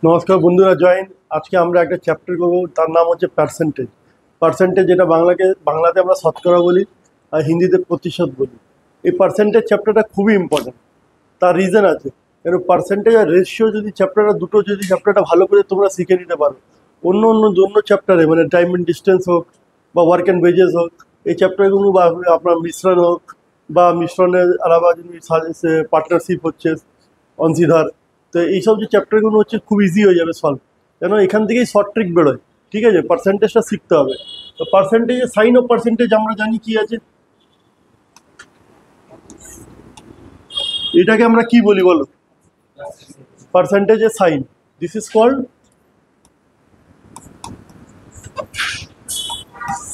নমস্কার বন্ধুরা, জয় হিন্দ। আজকে আমরা একটা চ্যাপ্টার করবো, তার নাম হচ্ছে পার্সেন্টেজ। পার্সেন্টেজ যেটা বাংলাতে আমরা শতকরা বলি, আর হিন্দিতে প্রতিশত বলি। এই পার্সেন্টেজ চ্যাপ্টারটা খুবই ইম্পর্টেন্ট। তার রিজন আছে, কারণ পার্সেন্টেজ আর রেশিও যদি চ্যাপ্টারটা ভালো করে তোমরা শিখে নিতে পারো, অন্য চ্যাপ্টারে মানে টাইম অ্যান্ড ডিস্টেন্স হোক বা ওয়ার্ক অ্যান্ড ওয়েজেস হোক, এই চ্যাপ্টারগুলো বা আপনার মিশ্রণ হোক বা মিশ্রণের আলাদা যদি পার্টনারশিপ হচ্ছে অংশীদার, তো এইসব যে চ্যাপ্টারগুলো হচ্ছে খুব ইজি হয়ে যাবে সলভ, কেন এখান থেকেই শর্ট ট্রিক বেরোয়। ঠিক আছে, পার্সেন্টেজটা শিখতে হবে। তো পার্সেন্টেজে সাইন অফ পার্সেন্টেজ আমরা জানি কি আছে, এটাকে আমরা কি বলি বলো? পার্সেন্টেজের sign, this is called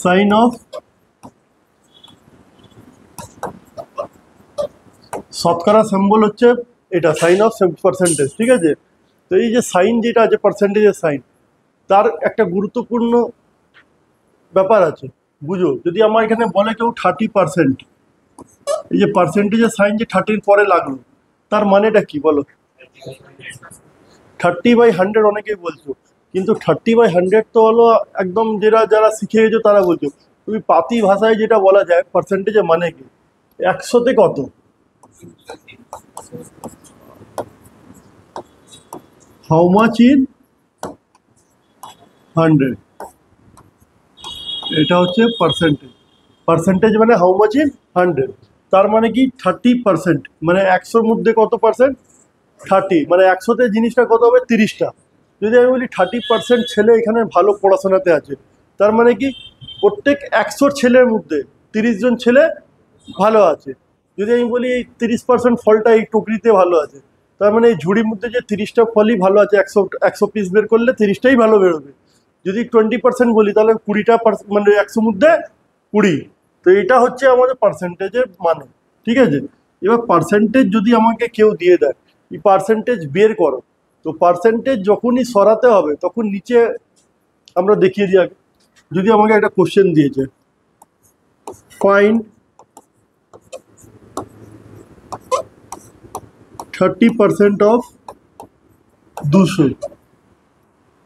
sign of. শতকরা সিম্বল হচ্ছে এটা, সাইন অফ পার্সেন্টেজ। ঠিক আছে, তো এই যে সাইন যেটা আছে পার্সেন্টেজের সাইন, তার একটা গুরুত্বপূর্ণ ব্যাপার আছে। বুঝো, যদি আমার এখানে বলে কেউ 30%, এই যে পার্সেন্টেজের সাইন যে 30-র পরে লাগলো, তার মানেটা কি বলো? 30/100 অনেকেই বলছো, কিন্তু 30/100 তো হলো একদম যারা শিখে গেছো তারা বলছো। তুমি পাতি ভাষায় যেটা বলা যায় পার্সেন্টেজের মানে কি, 100-তে কত? হাউ মাচ ইন 100, এটা হচ্ছে পার্সেন্টেজ। পার্সেন্টেজ মানে হাউ মাচ ইন 100, তার মানে কি 30%, মানে 100-র মধ্যে কত পার্সেন্ট? 30, মানে 100-তে জিনিসটা কত হবে? 30টা। যদি আমি বলি 30% ছেলে এখানে ভালো পড়াশোনাতে আছে, তার মানে কি প্রত্যেক 100 ছেলের মধ্যে 30 জন ছেলে ভালো আছে। যদি আমি বলি এই 30% ফলটা এই টুকরিতে ভালো আছে, তার মানে এই ঝুড়ির মধ্যে যে 30টা ফলই ভালো আছে, 100 পিস বের করলে 30টাই ভালো বেরোবে। যদি 20% বলি, তাহলে 20টা মানে 100 মধ্যে 20। তো এটা হচ্ছে আমাদের পার্সেন্টেজের মানে। ঠিক আছে, এবার পার্সেন্টেজ যদি আমাকে কেউ দিয়ে দেয়, এই পার্সেন্টেজ বের করো, তো পার্সেন্টেজ যখনই সরাতে হবে তখন নিচে আমরা দেখিয়ে দিই আগে। যদি আমাকে একটা কোশ্চেন দিয়েছে, ফাইন্ড 30% অফ 200,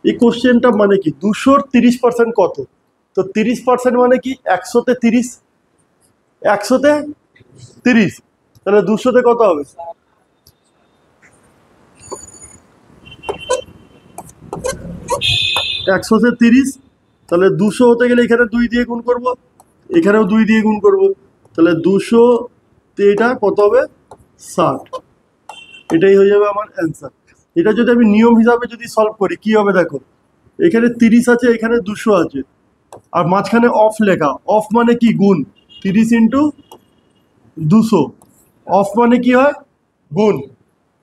এই কোশ্চেনটা মানে কি 200-র 30% কত? তো 30% মানে কি 100-তে 30, 100-তে 30, তাহলে 200-তে কত হবে? 100-তে 30, তাহলে 200 হতে গেলে এখানে 2 দিয়ে গুণ করব, এখানেও 2 দিয়ে গুণ করব, তাহলে 200-তে এটা কত হবে? 60। এটাই হয়ে যাবে আমার অ্যান্সার। এটা যদি আমি নিয়ম হিসাবে যদি সলভ করি কি হবে দেখো, এখানে 30 আছে, এখানে 200 আছে, আর মাঝখানে অফ লেখা। অফ মানে কি? গুণ। 30 × 200, অফ মানে কি হয়? গুণ।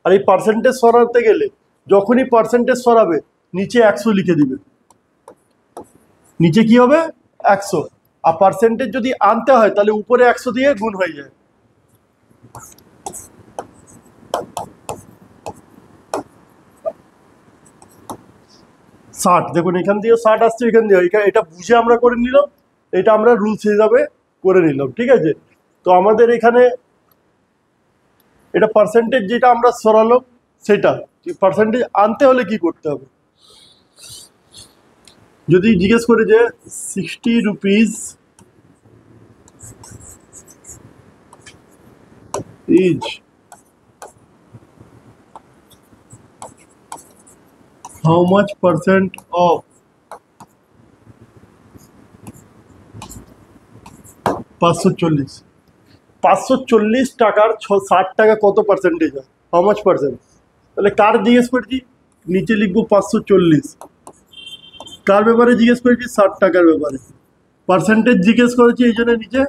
আর এই পার্সেন্টেজ সরাতে গেলে যখনই পার্সেন্টেজ সরাবে নিচে 100 লিখে দিবে, নিচে কি হবে? 100। আর পার্সেন্টেজ যদি আনতে হয় তাহলে উপরে 100 দিয়ে গুণ হয়ে যায়। ষাট, দেখুন এখান দিয়েও 60 আসছে, এখান দিয়ে এটা বুঝে আমরা করে নিলাম, এটা আমরা রুলস হিসাবে করে নিলাম। ঠিক আছে, তো আমাদের এখানে এটা পার্সেন্টেজ যেটা আমরা সরালাম, সেটা পার্সেন্টেজ আনতে হলে কি করতে হবে? যদি জিজ্ঞেস করে যে 60 rupees is how much percent of 540, 540 টাকার 60 টাকা কত পার্সেন্টেজ হয়? How much percent? তাহলে কার জিজ্ঞেস করছি? নিচে লিখবো 540। কার ব্যাপারে জিজ্ঞেস করেছি? 60 টাকার ব্যাপারে। পার্সেন্টেজ জিজ্ঞেস করেছি, এই জন্য নিচে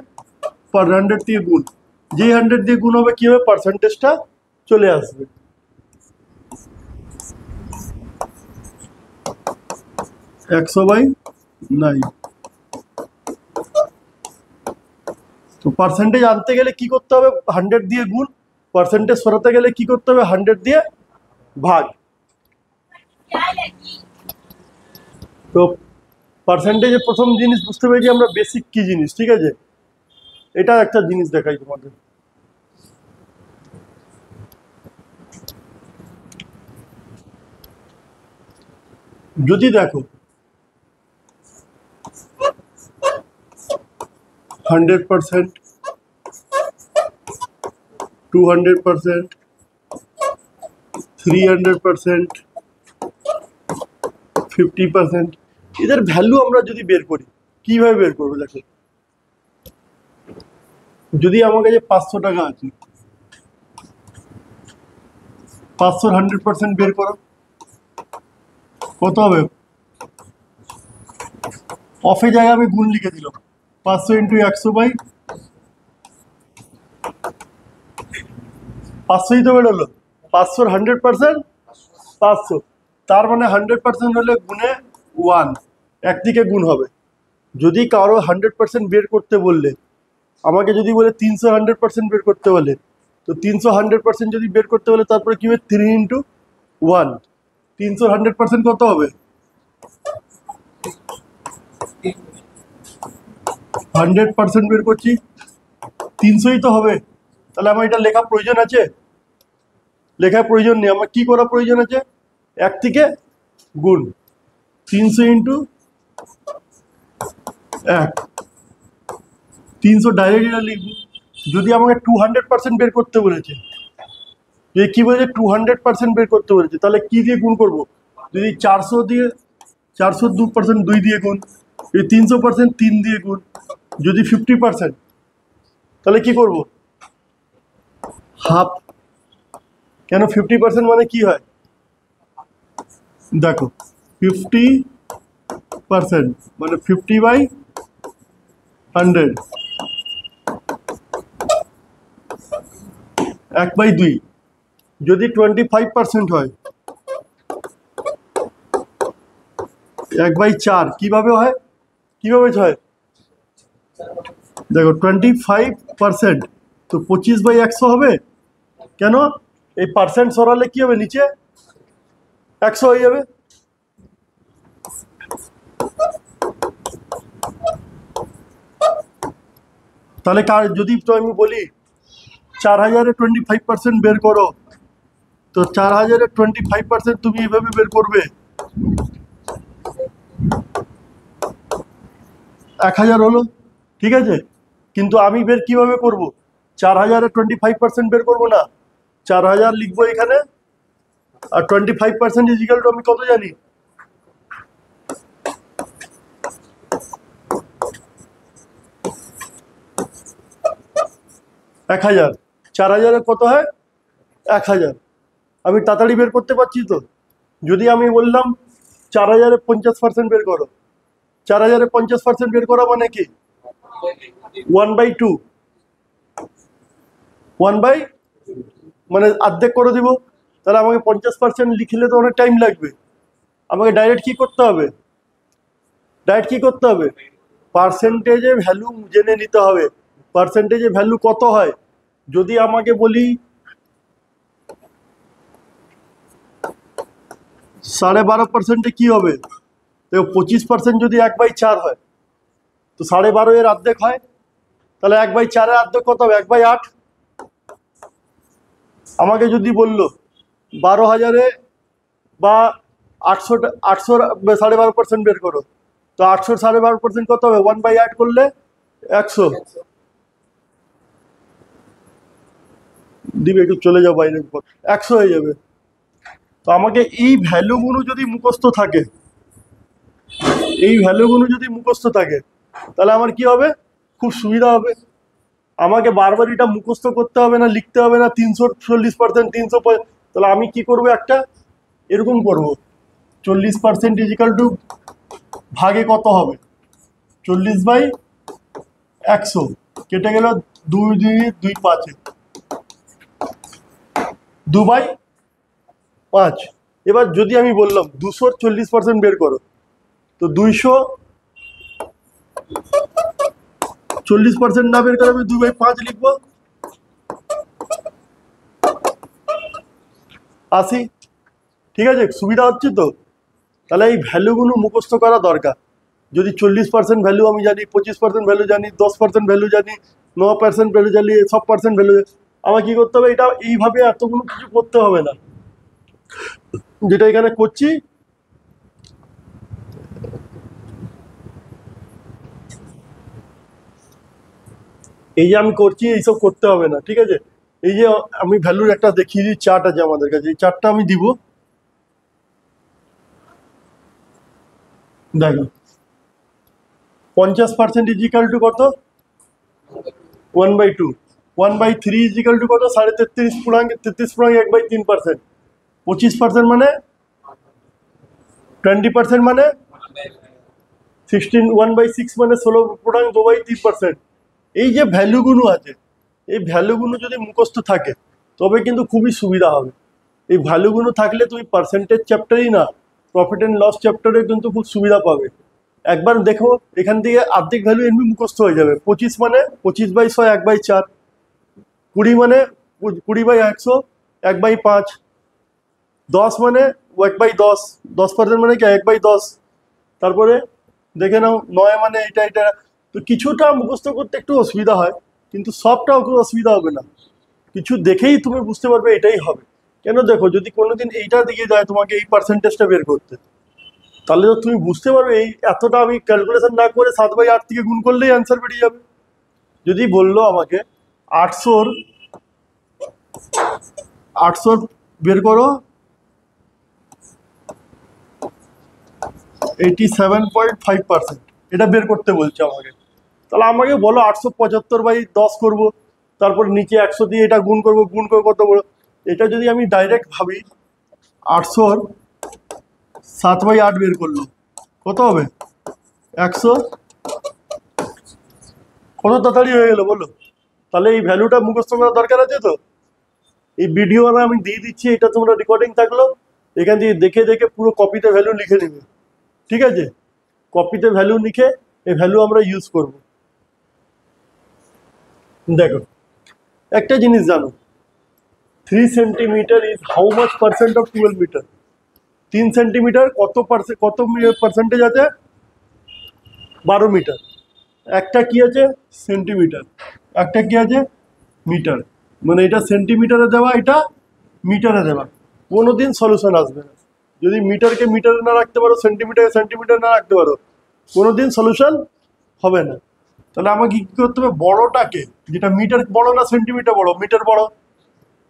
100 দিয়ে গুণ। যেই 100 দিয়ে গুণ হবে কি হবে? পার্সেন্টেজটা চলে আসবে। 100/9। তো পার্সেন্টেজ আনতে গেলে কি করতে হবে? 100 দিয়ে গুণ। পার্সেন্টেজ সরাতে গেলে কি করতে হবে? 100 দিয়ে ভাগ। তো পার্সেন্টেজের প্রথম জিনিস বুঝতে পেরেছি আমরা বেসিক কি জিনিস। ঠিক আছে, এটা একটা জিনিস দেখাই তোমাকে। যদি দেখো 100%, 200%, 300%, 50%, এদের ভ্যালু আমরা যদি বের করি, কিভাবে বের করবো? দেখো, যদি আমার কাছে 500 টাকা আছে, 500 100% বের করো, কত হবে? অফে জায়গায় আমি গুণ লিখে দিলাম, 500 ইন্টু 100 বাই 500ই তো বেরোলো। 500 100%, 500, তার মানে 100% হলে গুণে 1, একদিকে গুণ হবে। যদি কারো 100% বের করতে বললে, আমাকে যদি বলে 300 100% বের করতে বলে, তো 300 100% যদি বের করতে বলে, তারপরে কি হবে? 3 ইন্টু 1, 300 100% কত হবে? 100% বের করছি, 300ই তো হবে। তাহলে আমার এটা লেখা প্রয়োজন আছে? লেখার প্রয়োজন নেই। আমার কি করা প্রয়োজন আছে? এক থেকে গুণ, 300 ইন্টু 1, 300 ডাইরেক্ট এটা লিখবো। যদি আমাকে 200% বের করতে বলেছে, যে কি বলেছে 200% বের করতে বলেছে, তাহলে কি দিয়ে গুণ করব? যদি 400 দিয়ে, 402% 2 দিয়ে গুণ, যদি 300% 3 দিয়ে গুণ, যদি 50% তাহলে কি করব? হাফ। কেন 50% মানে কি হয়? দেখো, 50% মানে 50/100, 1/2। যদি 25% হয়, 1/4। কিভাবে হয়? কিভাবে হয়? দেখো, 25%, তো 25/100 হবে। কেন? এই পার্সেন্ট সরালে কি হবে? নিচে 100 হয়ে যাবে। তাহলে যদি তো আমি বলি 4000-এ 25% বের করো, তো 4000-এ 25% তুমি এইভাবে বের করবে, 1000 হলো, ঠিক আছে। কিন্তু আমি বের কিভাবে করব? 4000-এ 25% বের করবো না, 4000 লিখবো এখানে, আর 25% ইজিক্যাল টু আমি কত জানি? 1000। 4000-এ কত হয়? 1000। আমি তাড়াতাড়ি বের করতে পারছি তো। যদি আমি বললাম 4000-এ 50% বের করো, 4000-এ 50% বের করা মানে কি? 1/2, 1/, মানে অর্ধেক করে দিব। তাহলে আমাকে 50% লিখলে তো অনেক টাইম লাগবে। আমাকে ডাইরেক্ট কি করতে হবে? ডাইরেক্ট কি করতে হবে? পার্সেন্টেজে ভ্যালু জেনে নিতে হবে। পার্সেন্টেজে ভ্যালু কত হয়? যদি আমাকে বলি 12.5%-এ কি হবে? তো 25% যদি 1/4 হয়, তো 12.5 এর অর্ধেক হয়, তাহলে 1/4-এর অর্ধেক কত হবে? 1/8। আমাকে যদি বললো 12,000-এ বা 800, 800 12.5% বের করো, তো 800 12.5% কত হবে? 1/8 করলে 100 দিবে, একটু চলে যাও বাইরে, 100 হয়ে যাবে। তো আমাকে এই ভ্যালুগুলো যদি মুখস্থ থাকে, এই ভ্যালুগুলো যদি মুখস্থ থাকে, তাহলে আমার কি হবে? খুব সুবিধা হবে। আমাকে বারবার এটা মুখস্থ করতে হবে না, লিখতে হবে না 340%, 300। তাহলে আমি কি করব? একটা এরকম করব, 40% ইজিক্যাল টু ভাগে কত হবে? 40/100 কেটে গেল 2 2 2 5, 2/5। এবার যদি আমি বললাম 240% বের করো, তো 240% না বের করে আমি 2/5 লিখবো, 80। ঠিক আছে, সুবিধা হচ্ছে তো। তাহলে এই ভ্যালুগুলো মুখস্থ করা দরকার। যদি 40% ভ্যালু আমি জানি, 25% ভ্যালু জানি, 10% ভ্যালু জানি, 9% ভ্যালু জানি, সব পার্সেন্ট ভ্যালু, আমার কি করতে হবে? এটা এইভাবে এতগুলো কিছু করতে হবে না, যেটা এখানে করছি এই যে আমি করছি এইসব করতে হবে না, ঠিক আছে। এই যে আমি ভ্যালুর একটা দেখিয়ে দিই, চার্ট আছে আমাদের কাছে, এই চার্টটা আমি দিব। দেখো 50% ইজ ইকাল টু কত? 1/2। 1/3 ইজ ইকাল টু কত? 33.33 1/3%। 25% মানে 20% মানে 1/6 মানে 16.2/3%। এই যে ভ্যালুগুলো আছে, এই ভ্যালুগুলো যদি মুখস্থ থাকে তবে কিন্তু খুবই সুবিধা হবে। এই ভ্যালুগুলো থাকলে তুমি পার্সেন্টেজ চ্যাপ্টারই না, প্রফিট অ্যান্ড লস চ্যাপ্টারে কিন্তু খুব সুবিধা পাবে। একবার দেখো এখান থেকে অর্ধেক ভ্যালু এমনি মুখস্থ হয়ে যাবে। 25 মানে 25/100 1/4। 20 মানে 20/100 1/5। 10 মানে 1/10। 10% মানে কি 1/10। তারপরে দেখে নাও 9 মানে এটা এটা। তো কিছুটা মুখস্থ করতে একটু অসুবিধা হয়, কিন্তু সবটাও খুব অসুবিধা হবে না। কিছু দেখেই তুমি বুঝতে পারবে এটাই হবে। কেন দেখো, যদি কোনোদিন এইটা দিয়ে যায় তোমাকে এই পার্সেন্টেজটা বের করতে, তাহলে তো তুমি বুঝতে পারবে এই এতটা আমি ক্যালকুলেশন না করে 7/8 থেকে গুণ করলেই অ্যান্সার বেরিয়ে যাবে। যদি বললো আমাকে 800 800 বের করো 87.5%, এটা বের করতে বলছে আমাকে। তাহলে আমাকে বলো 875/10 করব, তারপর নিচে 100 দিয়ে এটা গুণ করব, গুণ করে কত বড়। এটা যদি আমি ডাইরেক্ট ভাবি, 800 7/8 বের করলো কত হবে? 100। কত তাড়াতাড়ি হয়ে গেল বলো। তাহলে এই ভ্যালুটা মুখস্থ করার দরকার আছে তো। এই ভিডিও আমি দিয়ে দিচ্ছি, এটা তোমরা রেকর্ডিং থাকলো, এখান থেকে দেখে দেখে পুরো কপিতে ভ্যালু লিখে নেবে, ঠিক আছে। কপিতে ভ্যালু লিখে এই ভ্যালু আমরা ইউজ করব। দেখো একটা জিনিস জানো, 3 centimetre is how much percent of 12 metre? 3 centimetre কত পার্সেন্টেজ আছে? 12 মিটার। একটা কি আছে? সেন্টিমিটার। একটা কি আছে? মিটার। মানে এটা সেন্টিমিটারে দেওয়া, এটা মিটারে দেওয়া। কোনোদিন সলিউশন আসবে না যদি মিটারকে মিটারে না রাখতে পারো, সেন্টিমিটারকে সেন্টিমিটার না রাখতে পারো, কোনোদিন সলিউশন হবে না। তাহলে আমাকে কি করতে হবে? বড়টাকে, যেটা মিটার বড় না সেন্টিমিটার বড়? মিটার বড়।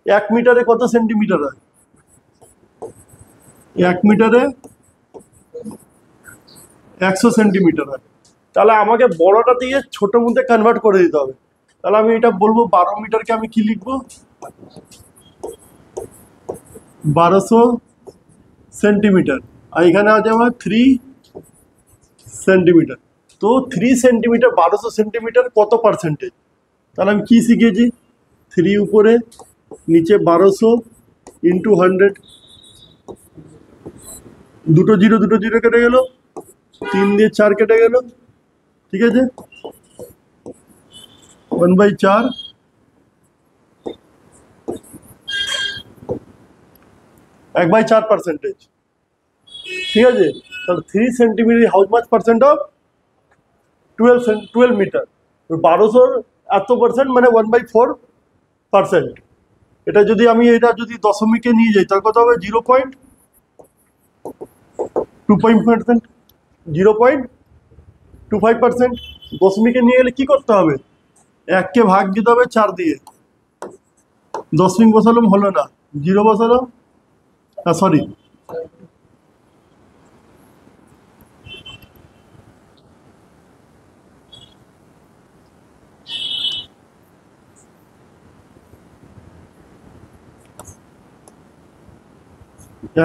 1 মিটারে কত সেন্টিমিটার হয়? 1 মিটারে 100 সেন্টিমিটার হয়। তাহলে আমাকে বড়টা দিয়ে ছোট মধ্যে কনভার্ট করে দিতে হবে। তাহলে আমি এটা বলবো 12 মিটারকে আমি কি লিখবো? 1200 সেন্টিমিটার। আর এখানে আছে আমার 3 সেন্টিমিটার। তো 3 সেন্টিমিটার 1200 সেন্টিমিটার কত পার্সেন্টেজ? তাহলে আমি কি শিখেছি? 3 উপরে, নিচে 1200 ইন্টু 100। দুটো জিরো কেটে গেল, 3 দিয়ে 4 কেটে গেল, ঠিক আছে। 1/4 1/4%, ঠিক আছে। তাহলে 3 centimetre how much percent of 12 metre? 1200 এত পার্সেন্ট মানে 1/4%। এটা যদি আমি এটা যদি দশমিকে নিয়ে যাই তাহলে কত হবে? 0.25%। 0.25%। দশমিকে নিয়ে গেলে কি করতে হবে? 1কে ভাগ দিতে হবে 4 দিয়ে। দশমিক বসালাম, হলো না, 0 বসালাম, সরি,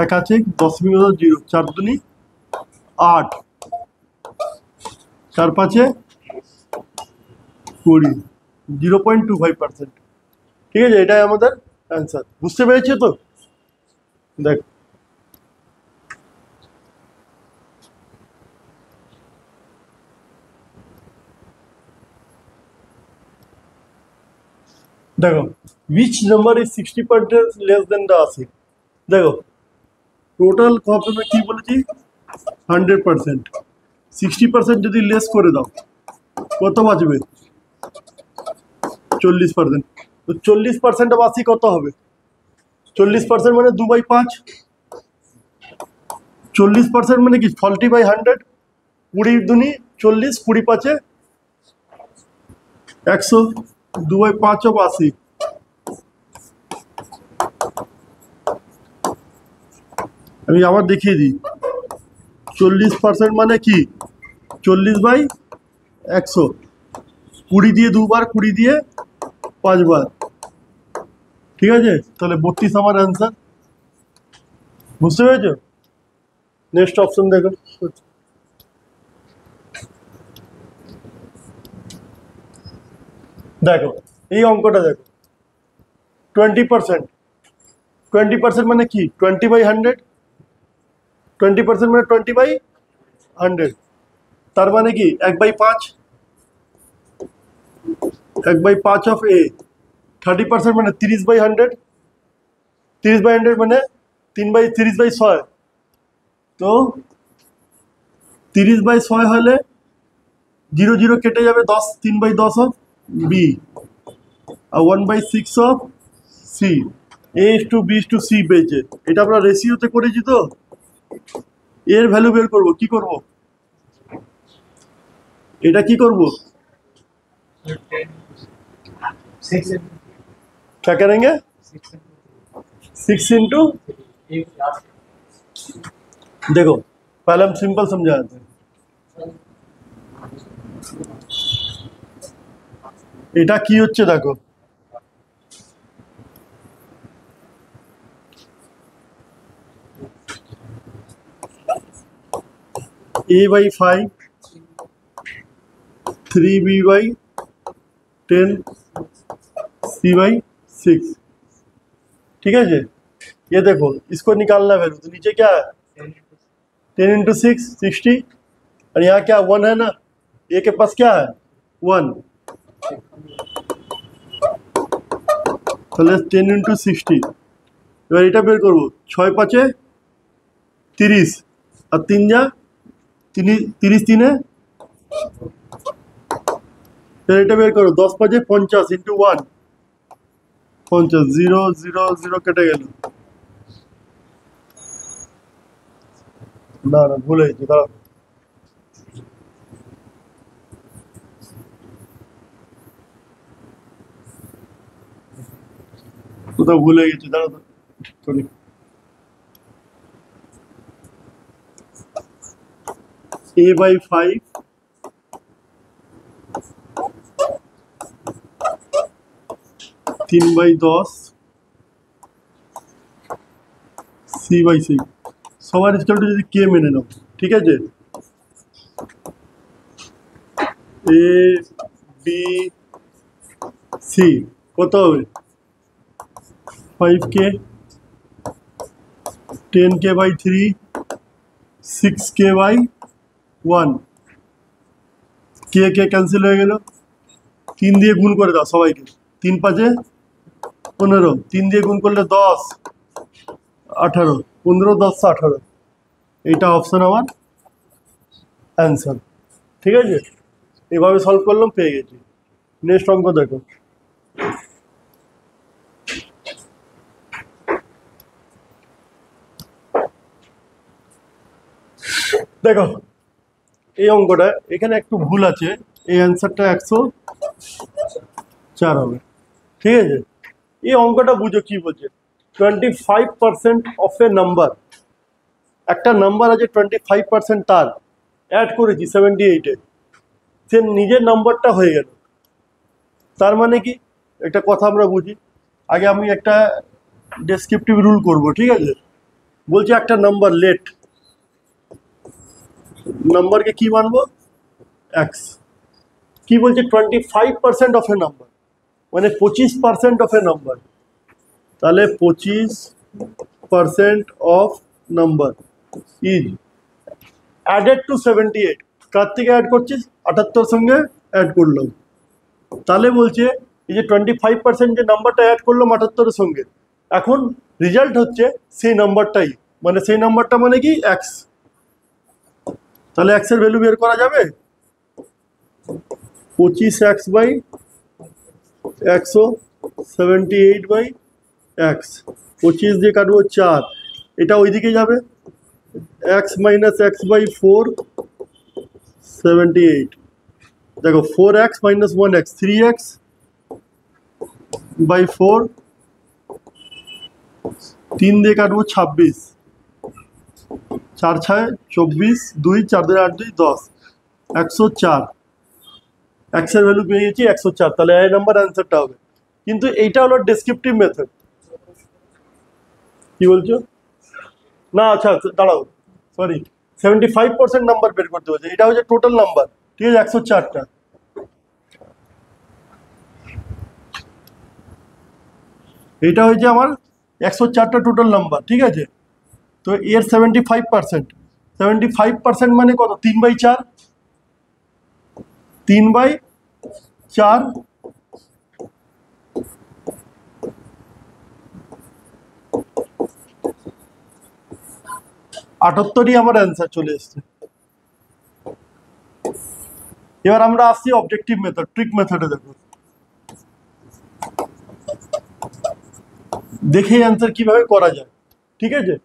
এক আছে, দশমিক বসালাম 0, 4 দুনি 8, 4 5 20, 0.25%, ঠিক আছে। এটাই আমাদের অ্যান্সার। বুঝতে পেরেছি তো? দেখ দেখো, which number is 60% less than the 80? দেখো টোটাল কবে কি বলেছি? 100%। 60% যদি লেস করে দাও কত বাঁচবে? 40%। তো 40% অফ 80 কত হবে? 40% মানে 2/5। 40% মানে কি? 40/100। 20 দুনি 40, 20 5 100, 2/5 of 80। আমি আবার দেখিয়ে দিই, 40% মানে কি 40/100, 20 দিয়ে 2 বার, 20 দিয়ে 5 বার, ঠিক আছে? তাহলে 32 আমার অ্যান্সার। বুঝতে পেরেছো? নেক্সট অপশন দেখো, দেখো এই অঙ্কটা দেখো, 20%, 20% মানে কি 20/100, 20% মানে 20/100, তার মানে কি 1/5, 1/5 অফ এ। 30% মানে 30/100, 30/100 মানে 30/6, তো 30/6 হলে 0 0 কেটে যাবে, 10, 3/10 অফ বি, আর 1/6 of C. A is to B is to C পেয়েছে। এটা আমরা রেশিওতে করেছি, তো এর ভ্যালু বের করবো, কি করব? এটা কি করব? क्या करेंगे? 6 इंटू, देखो पहले हम सिंपल समझाते हैं। এটা কি হচ্ছে দেখো, a/5, 3b/10, c/6, ठीक है जी। ये देखो इसको निकालना वैल्यू, तो नीचे क्या है 10 इंटू 6, 60, और यहाँ क्या 1 है ना, ए के पास क्या है 1, তাহলে 10 इंटू 60। এবার এটা বের করবো, 6 5 30, আর 3 যা 30, 3 এটা বের করো, 10 5 50 इंटू 1, 50, 0 0 0 কেটে গেল। না না ভুলে গেছি, দাঁড়াও, কোথাও ভুলে গেছি, দাঁড়াও সরি। a/5, 3/10, c/6, সবার স্কেলটা যদি কে মেনে নাও, ঠিক আছে? এ বি সি কত হবে 5k, 10k/3, 6k/1, কে কে ক্যান্সেল হয়ে গেল, 3 দিয়ে গুণ করে দাও সবাইকে, 3 5 15, 3 দিয়ে গুণ করলে 10 18, 15 10 18, এইটা অপশন আমার অ্যান্সার, ঠিক আছে? এভাবে সলভ করলাম, পেয়ে গেছি। নেক্সট অঙ্ক দেখো, দেখো এই অঙ্কটা এখানে একটু ভুল আছে, এই অ্যান্সারটা 104 হবে, ঠিক আছে? এই অঙ্কটা বুঝো কি বলছে, 25% অফ এ নাম্বার, একটা নাম্বার আছে 25% তার, অ্যাড করেছি 78-এ, সে নিজের নাম্বারটা হয়ে গেল, তার মানে কি? একটা কথা আমরা বুঝি, আগে আমি একটা ডেসক্রিপটিভ রুল করব, ঠিক আছে? বলছি একটা নাম্বার লেট, নাম্বারকে কি মানবো এক্স, কি বলছে 25% অফ এ নাম্বার, মানে 25% অফ এ নাম্বার, তাহলে 25% of number is added to 78, কার থেকে অ্যাড করছিস 78 সঙ্গে অ্যাড করলাম, তাহলে বলছে এই যে 25% যে নাম্বারটা অ্যাড করলাম 78-এর সঙ্গে, এখন রেজাল্ট হচ্ছে সেই নাম্বারটাই, মানে সেই নাম্বারটা মানে কি এক্স, তাহলে এক্স এর ভ্যালু বের করা যাবে, 25x/178/x, 25 দিয়ে কাটবো 4, এটা ওইদিকে যাবে, x - x/4, 78, देखो 4x minus 1x 3x by 4 3 দিয়ে কাটবো 26 4 6 24 2 4 2 8 2 10 104 x এর ভ্যালু পেয়ে গেছি 104 তাহলে এই নাম্বার অ্যানসারটা হবে কিন্তু এইটা হলো ডেসক্রিপটিভ মেথড কি বলছো না আচ্ছা দাঁড়াও সরি 75% নাম্বার বের করতে হচ্ছে এটা হচ্ছে টোটাল নাম্বার ঠিক আছে 104টা এটা হচ্ছে আমার 104টা টোটাল নাম্বার ঠিক আছে তো এর 75% মানে কত 3/4 3/4 78ই আমার অ্যান্সার চলে এসছে এবার আমরা আসছি অবজেক্টিভ মেথড ট্রিক মেথডে দেখো দেখে অ্যান্সার কিভাবে করা যায় ঠিক আছে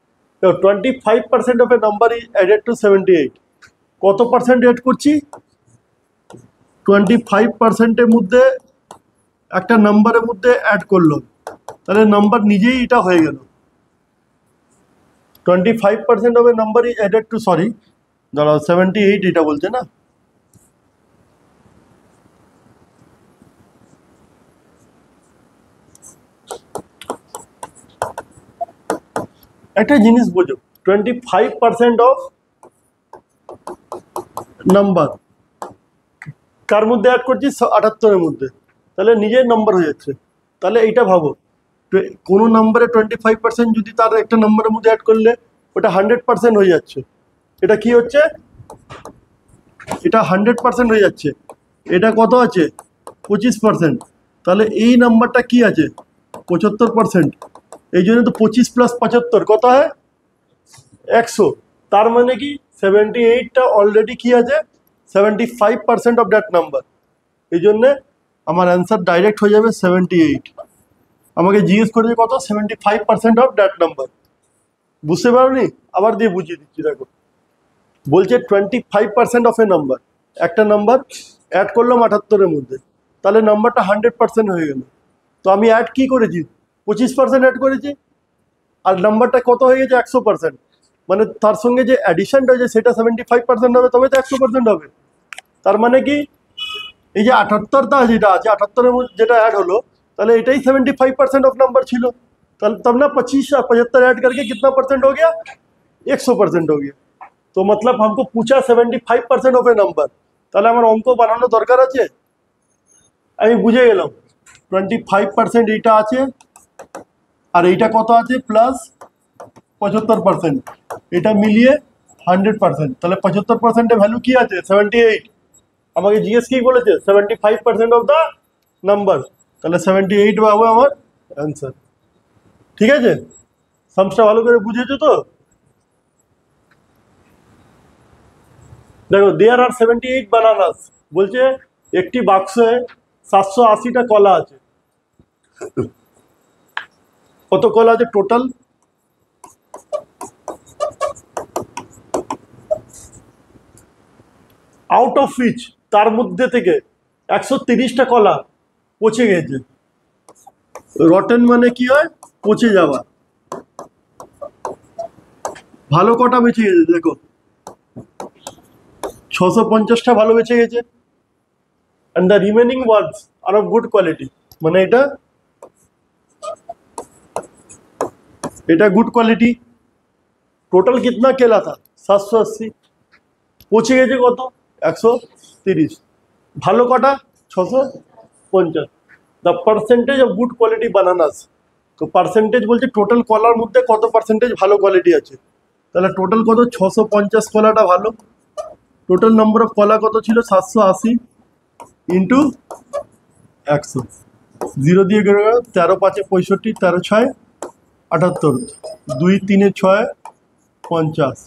তো 25% of a number is added to 78 কত পার্সেন্ট অ্যাড করছি 25% এর মধ্যে একটা নাম্বারের মধ্যে অ্যাড করলো তাহলে নাম্বার নিজেই এটা হয়ে গেল 25% of a number is added to sorry দাঁড়াও 78 এটা বলছে না একটা জিনিস বোঝো 25% অফ নাম্বার কার মধ্যে অ্যাড করছি 78 এর মধ্যে তাহলে নিজের নাম্বার হয়ে যাচ্ছে তাহলে এইটা ভাবো কোনো নাম্বারে 25% যদি তার একটা নাম্বারের মধ্যে অ্যাড করলে ওটা 100% হয়ে যাচ্ছে এটা কি হচ্ছে এটা 100% হয়ে যাচ্ছে এটা কত আছে 25% তাহলে এই নাম্বারটা কি আছে 75% এই জন্য তো 25 + 75 কত হয় 100 তার মানে কি 78টা অলরেডি কি আছে 75% অফ দ্যাট নাম্বার এই জন্যে আমার অ্যান্সার ডাইরেক্ট হয়ে যাবে 78 আমাকে জিজ্ঞেস করেছে কত 75% অফ দ্যাট নাম্বার বুঝতে পারোনি আবার দিয়ে বুঝিয়ে দিচ্ছি দেখো বলছে 25% অফ এ নাম্বার একটা নাম্বার অ্যাড করলাম 78 এর মধ্যে তাহলে নাম্বারটা 100% হয়ে গেল তো আমি অ্যাড কি করেছি 25% অ্যাড করেছি আর নাম্বারটা কত হয়ে গেছে 100% মানে তার সঙ্গে যে অ্যাডিশনটা হয়েছে সেটা 75% হবে তবে তো 100% হবে তার মানে কি এই যে 78টা যেটা আছে 78 এর মধ্যে যেটা ऐड হলো তাহলে এটাই 75% ऑफ नंबर ছিল তাহলে तब ना 25 और 75 ऐड करके कितना परसेंट हो गया 100% हो गया तो मतलब हमको पूछा 75% ऑफ ए नंबर তাহলে আমার অঙ্ক বানানো দরকার আছে আমি বুঝে গেলাম 25% এইটা আছে আর এইটা কত আছে প্লাস 75% এটা মিলিয়ে 100% তাহলে 75% এর ভ্যালু কি আছে 78 আমাকে জিজ্ঞেস কি বলেছে 75% অফ দ্য নাম্বার তাহলে 78 হবে আমার অ্যান্সার ঠিক আছে সামসটা ভালো করে বুঝেছো তো দেখো দেয়ার আর 78 বানানাস বলছে একটি বাক্সে 780টা কলা আছে কত কলা আছে টোটাল আউট অফ হুইচ তার মধ্যে থেকে 130টা কলা পচে গেছে রটেন মানে কি হয় পচে যাওয়া ভালো কটা বেঁচে গেছে দেখো 650টা ভালো বেঁচে গেছে and the remaining ones are of good quality মানে এটা गुड क्वालिटी टोटल कितना केला था 780 পচে গেছে কত 130 ভালো কটা 650 the percentage of good quality bananas তো পার্সেন্টেজ বলছে টোটাল কলার মধ্যে কত পার্সেন্টেজ ভালো কোয়ালিটি আছে তাহলে টোটাল কত 650 কলাটা ভালো টোটাল নাম্বার অফ কলা কত ছিল 780 ইন্টু 100 জিরো দিয়ে গেল 13 5 65 13 6 78 2 3 6 50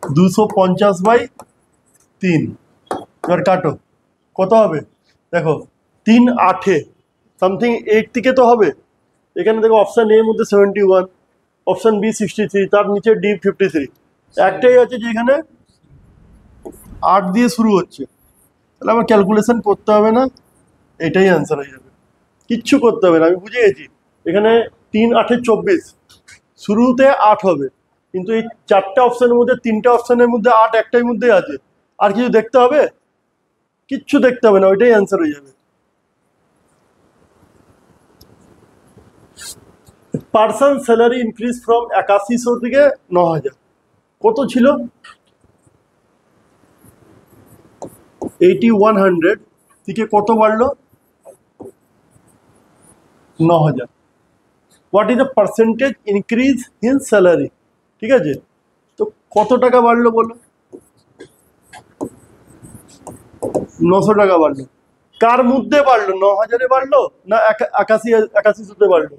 250 বাই 3 এবার কাটো কত হবে দেখো 3 8 সামথিং 8 থেকে তো হবে এখানে দেখো অপশন এর মধ্যে 71 অপশন বি 63 তার নিচে ডি 53 একটাই আছে যেখানে 8 দিয়ে শুরু হচ্ছে তাহলে আমার ক্যালকুলেশন করতে হবে না, এটাই অ্যান্সার হয়ে যাবে, কিচ্ছু করতে হবে না। আমি বুঝে গেছি এখানে 3 8 24, শুরুতে 8 হবে, কিন্তু এই 4টে অপশনের মধ্যে 3টে অপশনের মধ্যে 8 একটাই মধ্যে আছে, আর কিছু দেখতে হবে? কিচ্ছু দেখতে হবে না, ওইটাই অ্যান্সার হয়ে যাবে। পার্সন স্যালারি ইনক্রিজ ফ্রম 8100 থেকে 9000, কত ছিল? 8100 থেকে কত বাড়লো? 9000। What is the percentage increase in salary? ঠিক আছে, তো কত টাকা বাড়লো বলো? 900 টাকা বাড়লো। কার মধ্যে বাড়লো? 9000-এ বাড়লো না 8100-তে বাড়লো?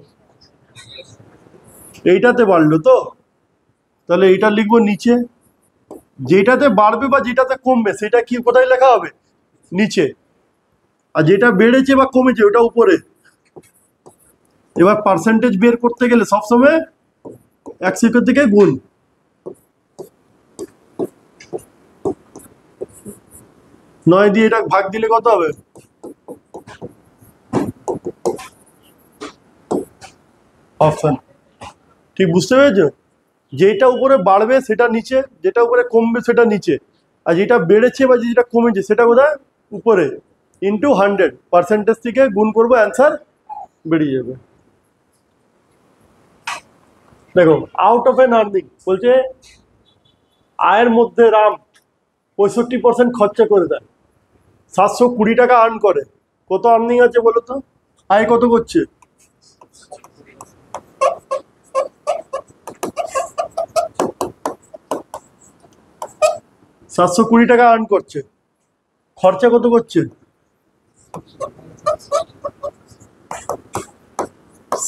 এইটাতে বাড়লো তো, তাহলে এইটা লিখবো নিচে। যেটাতে বাড়বে বা যেটাতে কমবে সেটা কি কোথায় লেখা হবে? নিচে। আর যেটা বেড়েছে বা কমেছে ওটা উপরে। এবার পার্সেন্টেজ বের করতে গেলে সবসময় 100 থেকে গুণ। 9 দিয়ে এটা ভাগ দিলে কত হবে? অপশন ঠিক বুঝতে পেরেছো? যেটা উপরে বাড়বে সেটা নিচে, যেটা উপরে কমবে সেটা নিচে, আর যেটা বেড়েছে বা যেটা কমেছে সেটা কোথায়? উপরে। ইন্টু 100, পার্সেন্টেজ থেকে গুণ করবো, অ্যান্সার বেরিয়ে যাবে। দেখো, আউট অফ এন আর্নিং বলছে আয়ের মধ্যে রাম 65% খরচা করে দেয়, 720 টাকা আর্ন করে। কত আর্নিং আছে বলো তো? আয় কত করছে? 720 টাকা আর্ন করছে, খরচা কত করছে?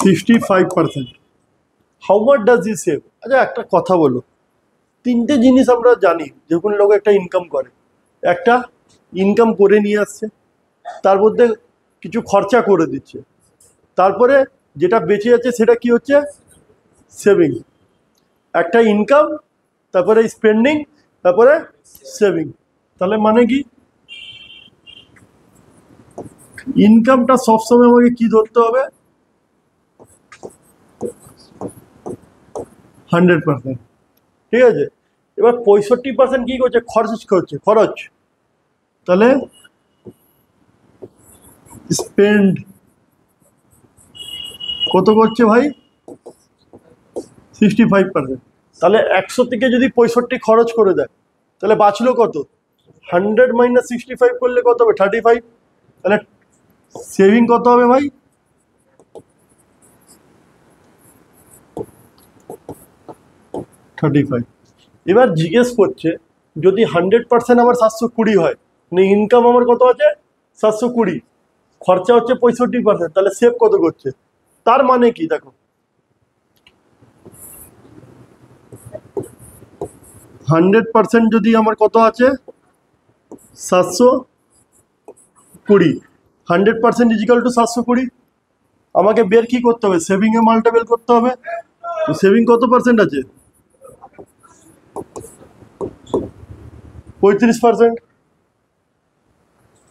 65%। How much does he save? আচ্ছা একটা কথা বলো, 3টে জিনিস আমরা জানি যখন লোক একটা ইনকাম করে। একটা, ইনকাম করে নিয়ে আসছে, তার মধ্যে কিছু খরচা করে দিচ্ছে, তারপরে যেটা বেঁচে যাচ্ছে সেটা কি হচ্ছে? সেভিং। একটা ইনকাম, তারপরে স্পেন্ডিং, তারপরে সেভিং। তাহলে মানে কি? ইনকামটা সবসময় আমাকে কি ধরতে হবে? 100%। ঠিক আছে, এবার 65% কি করছে? খরচ করছে, খরচ। তাহলে স্পেন্ড কত করছে ভাই? 65%। তাহলে 100 থেকে যদি 65 খরচ করে দেয় তাহলে বাঁচলো কত? 100 মাইনাস 65 করলে কত হবে? 35। তাহলে সেভিং কত হবে ভাই? 35। এবার জিজ্ঞেস করছে যদি 100% আমার 720 হয়, মানে ইনকাম আমার কত আছে? 720, খরচা হচ্ছে 65%, তাহলে সেভ কত করছে? তার মানে কি দেখো, 100% যদি আমার কত আছে? 720। 100% ইজিক্যাল টু 720। আমাকে বের কি করতে হবে? সেভিং এ মালটা বের করতে হবে। তো সেভিং কত পার্সেন্ট আছে? 35%।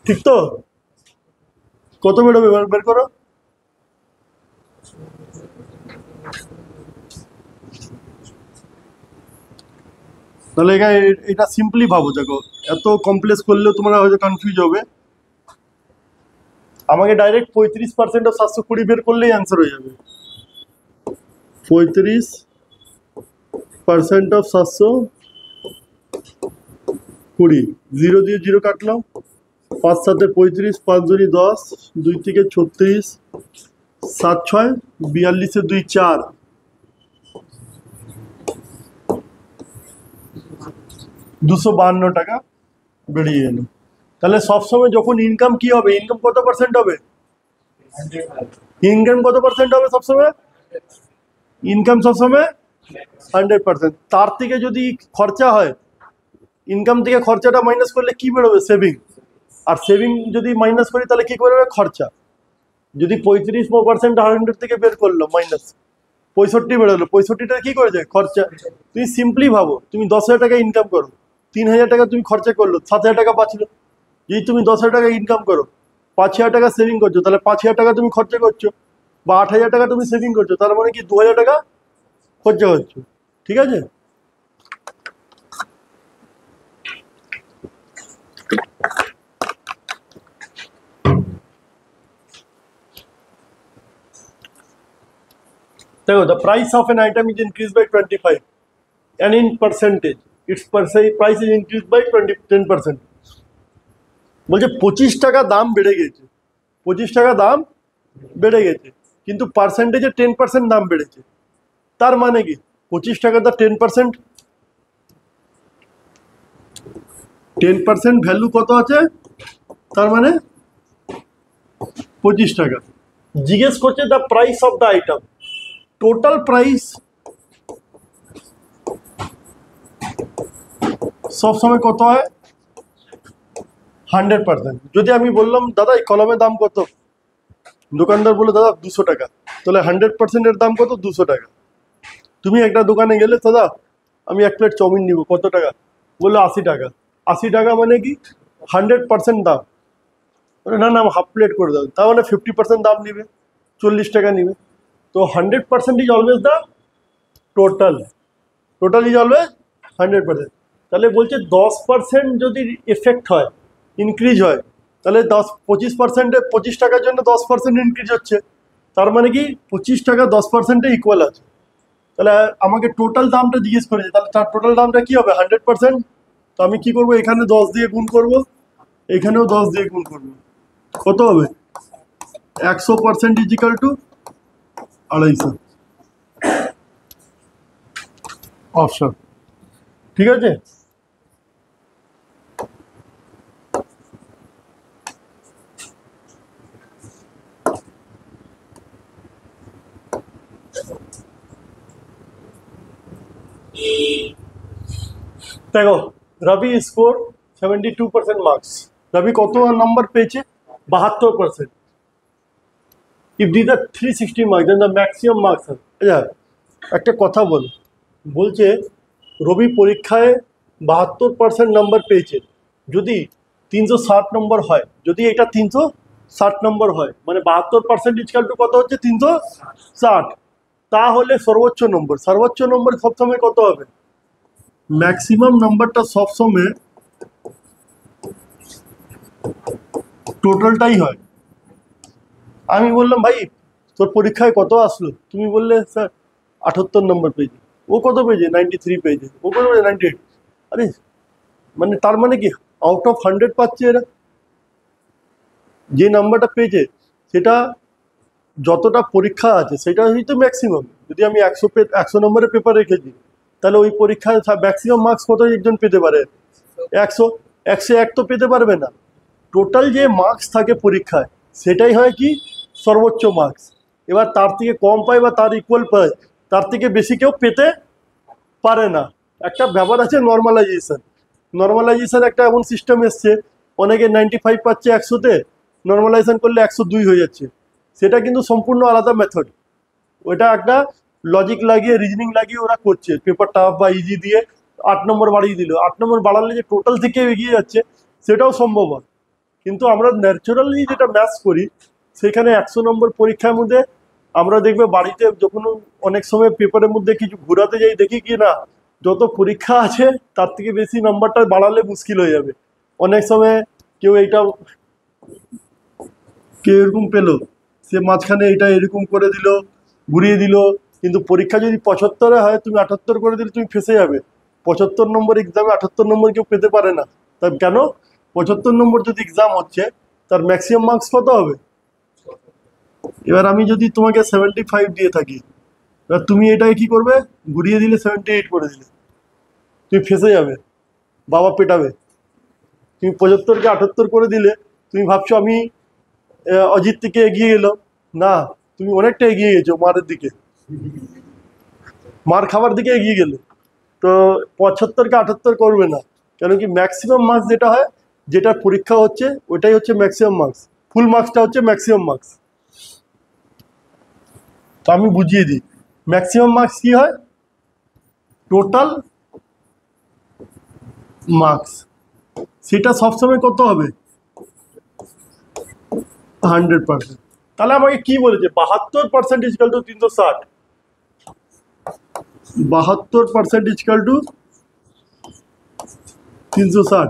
ঠিক তো? কত বেরোবে বের করো। তাহলে এটা সিম্পলি ভাবো, দেখো এত কমপ্লেক্স করলেও তোমরা হয়তো কনফিউজ হবে। আমাকে ডাইরেক্ট 35% অফ 720 বের করলেই অ্যান্সার হয়ে যাবে। 35% অফ 720, 0 দিয়ে 0 কাটলাম, 5 7 35, 5 2 10, 2 থেকে 36, 7 6 42, 2 4, 252 টাকা বেরিয়ে এলো। তাহলে সবসময় যখন ইনকাম কি হবে? ইনকাম কত পার্সেন্ট হবে? ইনকাম কত পার্সেন্ট হবে সবসময়? ইনকাম সবসময় 100%। তার থেকে যদি খরচা হয়, ইনকাম থেকে খরচাটা মাইনাস করলে কি বেরোবে? সেভিং। আর সেভিং যদি মাইনাস করি তাহলে কি বেরোবে? খরচা। যদি 35% 100 থেকে বের করলো মাইনাস 65 বেরোলো, 65টা কি করেছে? খরচা। তুমি সিম্পলি ভাবো, তুমি 10,000 টাকা ইনকাম করো, 3,000 টাকা তুমি খরচা করলো, 7,000 টাকা বাঁচলো। যদি তুমি 10,000 টাকা ইনকাম করো, 5,000 টাকা সেভিং করছো, তাহলে 5,000 টাকা তুমি খরচা করছো, বা 8,000 টাকা তুমি সেভিং করছো, তার মানে কি 2,000 টাকা খরচা করছো। ঠিক আছে? দেখো, the price of an item is increased by 25 and in percentage its price is increased by 10%. বলছে 25 টাকা দাম বেড়ে গেছে, 25 টাকা দাম বেড়ে গেছে, কিন্তু পার্সেন্টেজে 10% দাম বেড়েছে। তার মানে কি 25 টাকা দা 10%, 10% ভ্যালু কত আছে, তার মানে 25 টাকা। জিজ্ঞেস করছে the price of the item, total price সবসময় কত হয়, 100%। যদি আমি বললাম দাদা এই কলমের দাম কত, দোকানদার বলে দাদা 200 টাকা, তাহলে 100%-এর দাম কত, 200 টাকা। তুমি একটা দোকানে গেলে, দাদা আমি 1 প্লেট চাউমিন নিব, কত টাকা, বললো 80 টাকা। 80 টাকা মানে কি 100% দাম, না না হাফ প্লেট করে দাও, তার মানে 50% দাম নিবে, 40 টাকা নিবে। তো 100% is always the total, total is always 100%। তাহলে বলছে 10% যদি এফেক্ট হয়, ইনক্রিজ হয়, তাহলে 25%-এ 25 টাকার জন্য 10% ইনক্রিজ হচ্ছে, তার মানে কি 25 টাকা 10%-এ ইকুয়াল আছে। তাহলে আমাকে টোটাল দামটা জিজ্ঞেস করেছে, তাহলে তার টোটাল দামটা কি হবে, 100%। তো আমি কি করব, এখানে 10 দিয়ে গুণ করব, এখানেও 10 দিয়ে গুণ করব, কত হবে, 100% ইজ ইকাল টু 250 অপশন। ঠিক আছে? দেখো, রবি স্কোর 72% মার্কস। রবি কত নাম্বার পেয়েছে, 72%। If this are 360 marks then the maximum marks. আচ্ছা একটা কথা বলছে রবি পরীক্ষায় 72% নাম্বার পেয়েছে, যদি 360 নম্বর হয়, যদি এটা 360 নম্বর হয়, মানে 72% ইজকাল টু কত হচ্ছে, 360, তাহলে সর্বোচ্চ নম্বর, সর্বোচ্চ নম্বর সবসময় কত হবে, ম্যাক্সিমাম নাম্বারটা সবসময় টোটালটাই হয়। আমি বললাম ভাই তোর পরীক্ষায় কত আসলো, তুমি বললে স্যার 78 নম্বর পেয়েছে। ও কত পেয়েছে, 93 পেয়েছে। ও কত পেয়েছে, 98। আরে মানে তার মানে কি আউট অফ 100 পাচ্ছে এরা, যে নাম্বারটা পেয়েছে সেটা যতটা পরীক্ষা আছে সেটা হয়তো ম্যাক্সিমাম। যদি আমি 100 নম্বরের পেপার রেখেছি, তাহলে ওই পরীক্ষায় ম্যাক্সিমাম মার্কস কত একজন পেতে পারে, 100, 101 তো পেতে পারবে না। টোটাল যে মার্কস থাকে পরীক্ষায় সেটাই হয় কি সর্বোচ্চ মার্কস। এবার তার থেকে কম পায় বা তার ইকুয়াল পায়, তার থেকে বেশি কেউ পেতে পারে না। একটা ব্যাপার আছে নর্মালাইজেশন, নর্মালাইজেশন একটা এমন সিস্টেম এসছে, অনেকে 95 পাচ্ছে 100-তে, নর্মালাইজেশন করলে 102 হয়ে যাচ্ছে। সেটা কিন্তু সম্পূর্ণ আলাদা মেথড, ওটা একটা লজিক লাগিয়ে রিজনিং লাগিয়ে ওরা করছে, পেপার টাফ বা ইজি দিয়ে 8 নম্বর বাড়িয়ে দিল, 8 নম্বর বাড়ালে যে টোটাল থেকে এগিয়ে যাচ্ছে সেটাও সম্ভব হয়। কিন্তু আমরা ন্যাচারালি যেটা ম্যাথস করি, সেখানে 100 নম্বর পরীক্ষার মধ্যে আমরা দেখবে বাড়িতে যখন অনেক সময় পেপারের মধ্যে কিছু ঘোরাতে যাই, দেখি কি না যত পরীক্ষা আছে তার থেকে বেশি নাম্বারটা বাড়ালে মুশকিল হয়ে যাবে। অনেক সময় কেউ এইটা কেউ এরকম পেলো, সে মাঝখানে এটা এরকম করে দিল, ঘুরিয়ে দিল, কিন্তু পরীক্ষা যদি 75-এ হয়, তুমি 78 করে দিলে তুমি ফেসে যাবে। 75 নম্বর এক্সামে 78 নম্বর কেউ পেতে পারে না। তাই কেন, 75 নম্বর যদি এক্সাম হচ্ছে, তার ম্যাক্সিমাম মার্কস কত হবে। এবার আমি যদি তোমাকে 75 দিয়ে থাকি, এবার তুমি এটাকে কি করবে, ঘুরিয়ে দিলে 78 করে দিলে, তুমি ফেসে যাবে, বাবা পেটাবে। তুমি 75-কে 78 করে দিলে, তুমি ভাবছো আমি অজিত থেকে এগিয়ে গেল, না তুমি অনেকটা এগিয়ে গেছো মারের দিকে, মার খাবার দিকে এগিয়ে গেলে। তো 75-কে 78 করবে না, কেন কি ম্যাক্সিমাম মার্কস যেটা হয়, যেটা পরীক্ষা হচ্ছে ওটাই হচ্ছে ম্যাক্সিমাম মার্কস, ফুল মার্কসটা হচ্ছে ম্যাক্সিমাম মার্কস। তো আমি বুঝিয়ে দিই, ম্যাক্সিমাম মার্কস কি হয়, টোটাল মার্কস, সেটা সবসময় কত হবে, 100%। তাহলে আমাকে কি বলেছে, 72% ইকুয়াল টু 360, 72% ইকুয়াল টু 360।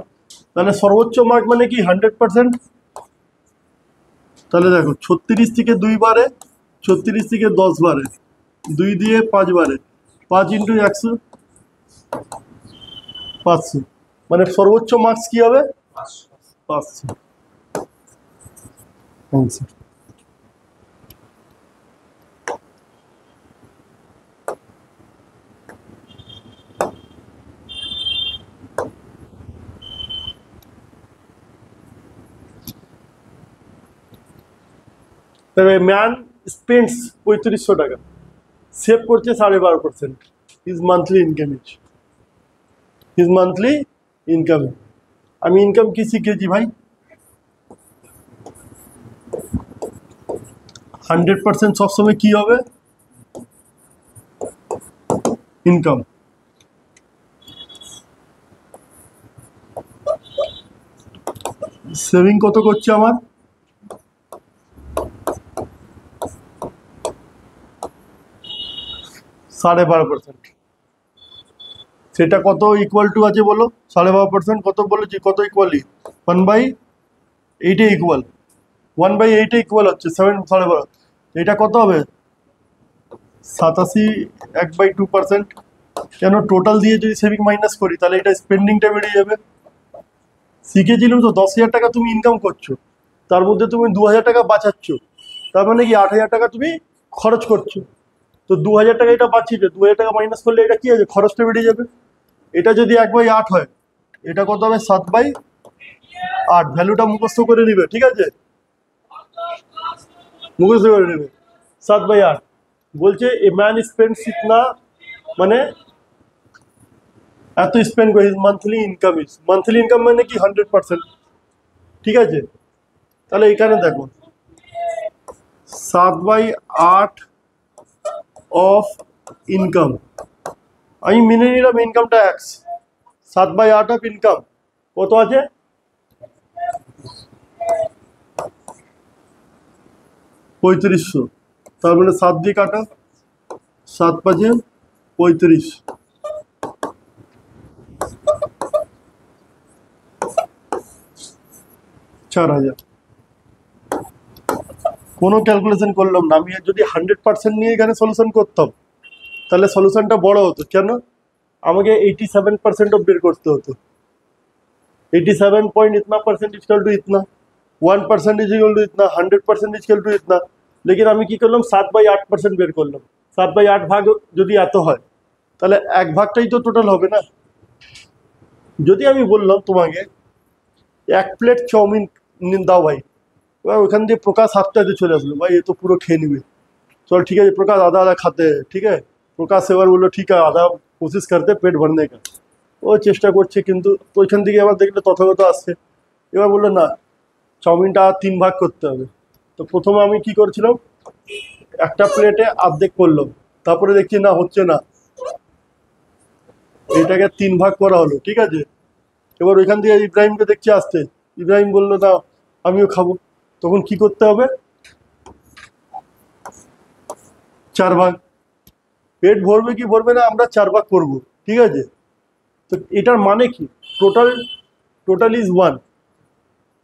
তাহলে সর্বোচ্চ মার্ক মানে কি 100%। তাহলে দেখো 36 থেকে 2 বারে, 36 থেকে 10 বারে, 2 দিয়ে 5 বারে, 5 ইন্টু 100, 500। মানে সর্বোচ্চ মার্কস কি হবে, 500। আনসার। তবে ম্যান স্পেন্ডস 3500 টাকা, সেভ করছে 12.5%। His monthly income is, his monthly income. আমি ইনকাম কি শিখেছি ভাই, 100% সবসময় কি হবে, ইনকাম। সেভিং কত করছে আমার, 12.5%। সেটা কত ইকুয়াল টু আছে বলো, 12.5% কত বলেছি, কত ইকুয়ালি 1/8 ইকুয়াল, 1/8 ইকুয়াল হচ্ছে 7, 12.5। এটা কত হবে, 87, 1/2%। কেন, টোটাল দিয়ে যদি সেভিং মাইনাস করি তাহলে এটা স্পেন্ডিংটা বেড়ে যাবে। শিখেছিলাম তো 10,000 টাকা তুমি ইনকাম করছো, তার মধ্যে তুমি 2,000 টাকা বাঁচাচ্ছ, তার মানে কি 8,000 টাকা তুমি খরচ করছো। তো 2,000 টাকা এটা বাঁচিয়েছে, 2,000 টাকা মাইনাস করলে এটা কি আছে, খরচটা বেড়ে যাবে। এটা যদি 1/8 হয়, এটা কত হবে, 7/8। ভ্যালুটা মুখস্থ করে নিবে, ঠিক আছে, মুখস্থ করে নেবে। 7/8 বলছে এ ম্যান স্পেন্ডস ইতনা, মানে এত স্পেন্ড করে, monthly income is, monthly income মানে কি 100%, ঠিক আছে। তাহলে এখানে দেখো 7/8 অফ ইনকাম, আমি মেনে নিলাম ইনকামটা এক্স, 7/8 অফ ইনকাম কত আছে, 3500। তার মানে 7 দিয়ে কাটা, 7 5 35, 4,000। কোনো ক্যালকুলেশন করলাম না, আমি যদি 100% নিয়ে এখানে সলিউশন করতাম তাহলে সলিউশনটা বড় হতো। কেন, আমাকে 87% অফ বের করতে হতো, 87 पॉइंट इतना परसेंट इक्वल टू इतना, 1% इज इक्वल टू इतना, 100% इक्वल टू इतना। लेकिन আমি কি করলাম, 7/8% বের করলাম। 7/8 ভাগ যদি এত হয় তাহলে 1 ভাগটাই তো টোটাল হবে না। যদি আমি বললাম তোমাকে 1 প্লেট চাউমিন দাও ভাই, এবার ওখান দিয়ে প্রকাশ হাতটাতে চলে আসলো, ভাই এ তো পুরো খেয়ে নেবে, चल ठीक है प्रकाश आधा आधा खाते हैं, ठीक है। प्रकाश এবার বললো ঠিক আছে আধা কোশিশ করতে পেট ভরনে का, ও চেষ্টা করছে, কিন্তু তো ওইখান থেকে আবার দেখলে তথাগত আসছে, এবার বললো না চাউমিনটা 3 ভাগ করতে হবে। তো প্রথমে আমি কি করছিলাম, একটা প্লেটে অর্ধেক করলাম, তারপরে দেখছি না হচ্ছে না, এটাকে 3 ভাগ করা হলো, ঠিক আছে। এবার ওইখান থেকে ইব্রাহিমকে দেখছি আসতে, ইব্রাহিম বললো না আমিও খাবো, তখন কি করতে হবে, 4 ভাগ। পেট ভরবে কি ভরবে না আমরা 4 ভাগ করবো, ঠিক আছে। তো এটার মানে কি, total, total is 1,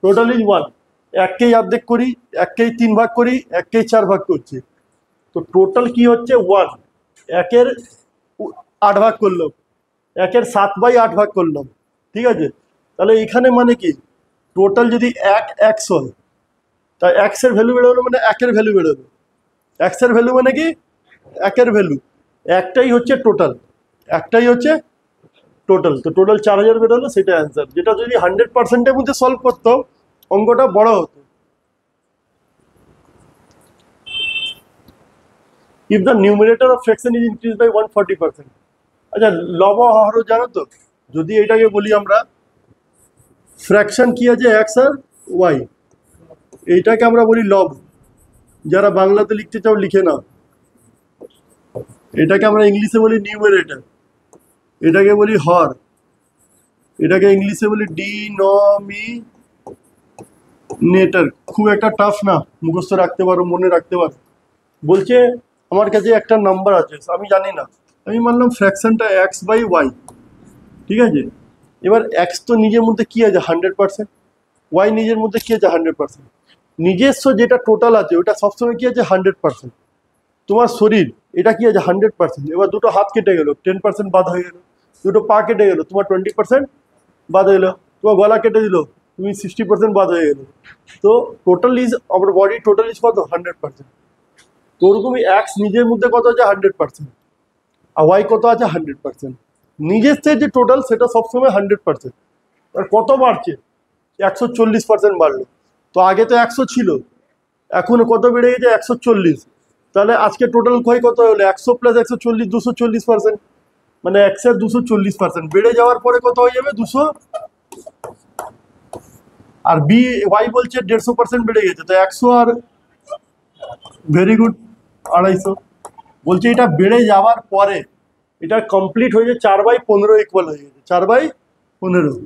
total is 1। এককেই অর্ধেক করি, এককেই 3 ভাগ করি, এককেই 4 ভাগ করছি, তো টোটাল কি হচ্ছে 1। একের 8 ভাগ করলাম, একের 7/8 ভাগ করলাম, ঠিক আছে। তাহলে এখানে মানে কি, টোটাল যদি 1 এক্স হয়, তা এক্সের ভ্যালু বেরোলো মানে একের ভ্যালু বেরোলো, এক্সের ভ্যালু মানে কি একের ভ্যালু, একটাই হচ্ছে টোটাল, একটাই হচ্ছে টোটাল। তো টোটাল 4,000 বেরোলো, সেটা অ্যান্সার। যেটা যদি 100%-এর মধ্যে সলভ করতাম অঙ্কটা বড় হতো। If the numerator of fraction is increase by 140%। আচ্ছা লব হরও জানো তো, যদি এটাকে বলি আমরা ফ্র্যাকশন কি আছে এক্স আর ওয়াই, এইটাকে আমরা বলি লব। যারা বাংলাতে লিখতে চাও লিখে নাও, এটাকে আমরা ইংলিশে বলি নিউমারেটর, এটাকে বলি হর, এটাকে ইংলিশে বলি ডিনোমিনেটর, নেটার খুব একটা টাফ না, মুখস্থ রাখতে পারো, মনে রাখতে পারো। বলছে আমার কাছে একটা নাম্বার আছে, আমি জানি না, আমি মানলাম ফ্র্যাকশনটা এক্স বাই ওয়াই, ঠিক আছে। এবার এক্স তো নিজের মধ্যে কি আছে 100%, ওয়াই নিজের মধ্যে কি আছে 100%, নিজস্ব যেটা টোটাল আছে ওটা সবসময় কি আছে 100%। তোমার শরীর এটা কি আছে 100%, এবার দুটো হাত কেটে গেল 10% বাদ হয়ে গেল, দুটো পা কেটে গেল তোমার 20% বাদ হয়ে গেলো, তোমার গলা কেটে দিল তুমি 60% বাদ হয়ে গেলো। তো টোটাল ইজ আমার বডি টোটাল ইজ কত 100%। তো ওরকমই এক্স নিজের মধ্যে কত আছে 100%, আর ওয়াই কত আছে 100%। নিজের যে টোটাল সেটা সবসময় 100%। আর কত বাড়ছে 140% বাড়লো। তো আগে তো 100 ছিল, এখন কত বেড়ে গেছে 140। তাহলে আজকে টোটাল ক্ষয় কত হলো 100 প্লাস 140 240%, মানে 240% বেড়ে যাওয়ার পরে কত হয়ে যাবে 200। আর বি ওয়াই বলছে 150% বেড়ে গেছে, তো 100 আর ভেরি গুড 250। বলছে এটা বেড়ে যাওয়ার পরে এটা কমপ্লিট হয়ে যায় 4/15 ইকুয়াল হয়ে গেছে 4/15।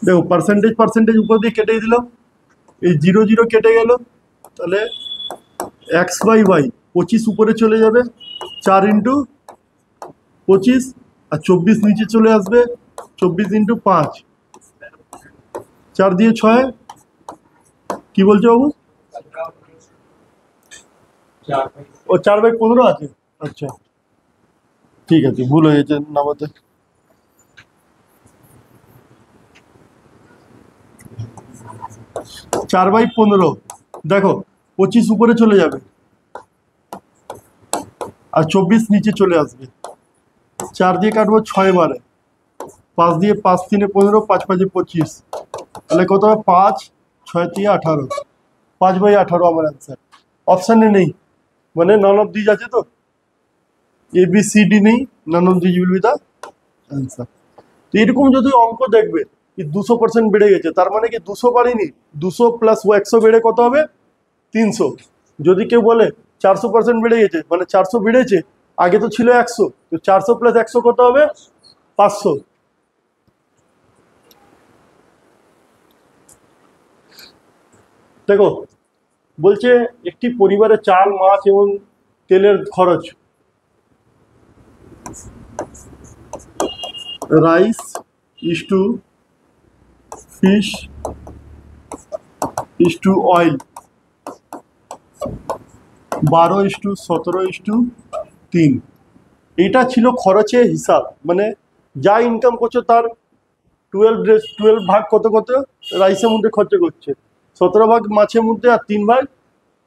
দেখো পার্সেন্টেজ পার্সেন্টেজ উপর দিয়ে কেটে দিল, এই 0 0 কেটে গেল, তাহলে এক্স বাই ওয়াই 25 উপরে চলে যাবে, 4 ইন্টু 25, আর 24 নিচে চলে আসবে, 24 ইন্টু 5, 4 দিয়ে 6, কি বলছো বাবু? ও 4/15 আছে, আচ্ছা ঠিক আছে, ভুল হয়েছে নামাতে। 4/15, দেখো 25 উপরে চলে যাবে আর 24 নিচে চলে আসবে, 4 দিয়ে কাটবো 6 বারে, 5 দিয়ে 5 3 15, 5 5 25, তাহলে কত হবে 5 6 3 18, 5/18 আমার অ্যান্সার। অপশানে নেই, মানে নন অফ দিজ আছে, তো এ বি সি ডি নেই, none of these will be the answer. তো এরকম যদি অঙ্ক দেখবে কি 200% বেড়ে গেছে, তার মানে কি 200 বাড়েনি, 200 প্লাস 100 বেড়ে কত হবে 300। যদি কেউ বলে 400% বেড়ে গেছে, মানে 400 বেড়েছে, আগে তো ছিল 100, তো 400 প্লাস 100 কত হবে 500। দেখো বলছে একটি পরিবারে চাল মাছ এবং তেলের খরচ, rice is to fish is to oil 12:17:3। এটা ছিল খরচের হিসাব, মানে যা ইনকাম করছে তার 12 ভাগ কত কত রাইসের মধ্যে খরচা করছে, 17 ভাগ মাছের মধ্যে, আর 3 ভাগ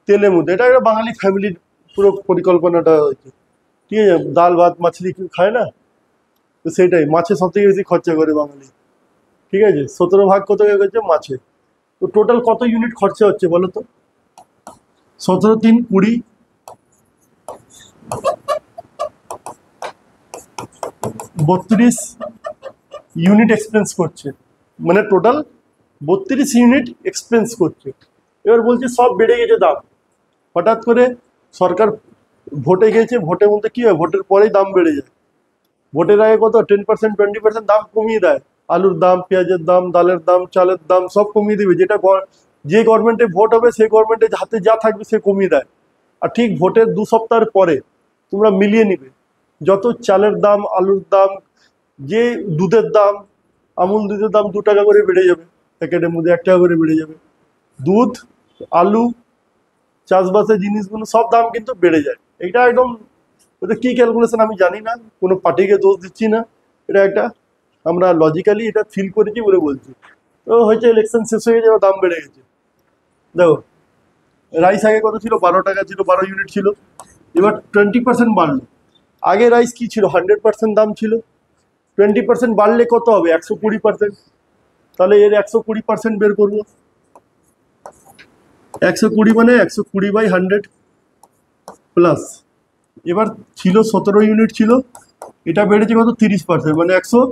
তেলের মধ্যে। এটা একটা বাঙালি ফ্যামিলির পুরো পরিকল্পনাটা হয়েছে, ঠিক আছে। ডাল ভাত মাছলি কেউ খায় না, তো সেটাই, মাছে সব থেকে বেশি খরচা করে বাঙালি, ঠিক আছে। 17 ভাগ কত করছে মাছে। তো টোটাল কত ইউনিট খরচা হচ্ছে বলো তো? 17 3 20, 32 ইউনিট এক্সপেন্স করছে, মানে টোটাল 32 ইউনিট এক্সপেন্স করছে। এবার বলছে সব বেড়ে গেছে দাম, হঠাৎ করে সরকার ভোটে গেছে, ভোটের মধ্যে কি হয়, ভোটের পরেই দাম বেড়ে যায়। ভোটের আগে কত 10% 20% দাম কমিয়ে দেয়, আলুর দাম, পেঁয়াজের দাম, ডালের দাম, চালের দাম সব কমিয়ে দেবে, যেটা যে গভর্নমেন্টে ভোট হবে সেই গভর্নমেন্টের হাতে যা থাকবে সে কমিয়ে দেয়। আর ঠিক ভোটের 2 সপ্তাহের পরে তোমরা মিলিয়ে নিবে, যত চালের দাম, আলুর দাম, যে দুধের দাম, আমুল দুধের দাম 2 টাকা করে বেড়ে যাবে, প্যাকেটের মধ্যে 1 টাকা করে বেড়ে যাবে। দুধ, আলু, চাষবাসের জিনিসগুলো সব দাম কিন্তু বেড়ে যায়। এটা একদম, ওদের কি ক্যালকুলেশন আমি জানি না, কোনো পার্টিকে দোষ দিচ্ছি না, এটা একটা আমরা লজিক্যালি এটা ফিল করেছি বলে বলছি। তো হয়তো ইলেকশন শেষ হয়ে যাবে, দাম বেড়ে গেছে। দেখো রাইস আগে কত ছিল, 12 টাকা ছিল, 12 ইউনিট ছিল, এবার 20% বাড়লো। আগে রাইস কি ছিল 100% দাম ছিল, 20% বাড়লে কত হবে 120%, তাহলে এর 120% বের করবো। 120 মানে 120/100 প্লাস, এবার ছিল 17 ইউনিট ছিল, এটা বেড়েছে কত 30%, মানে 100,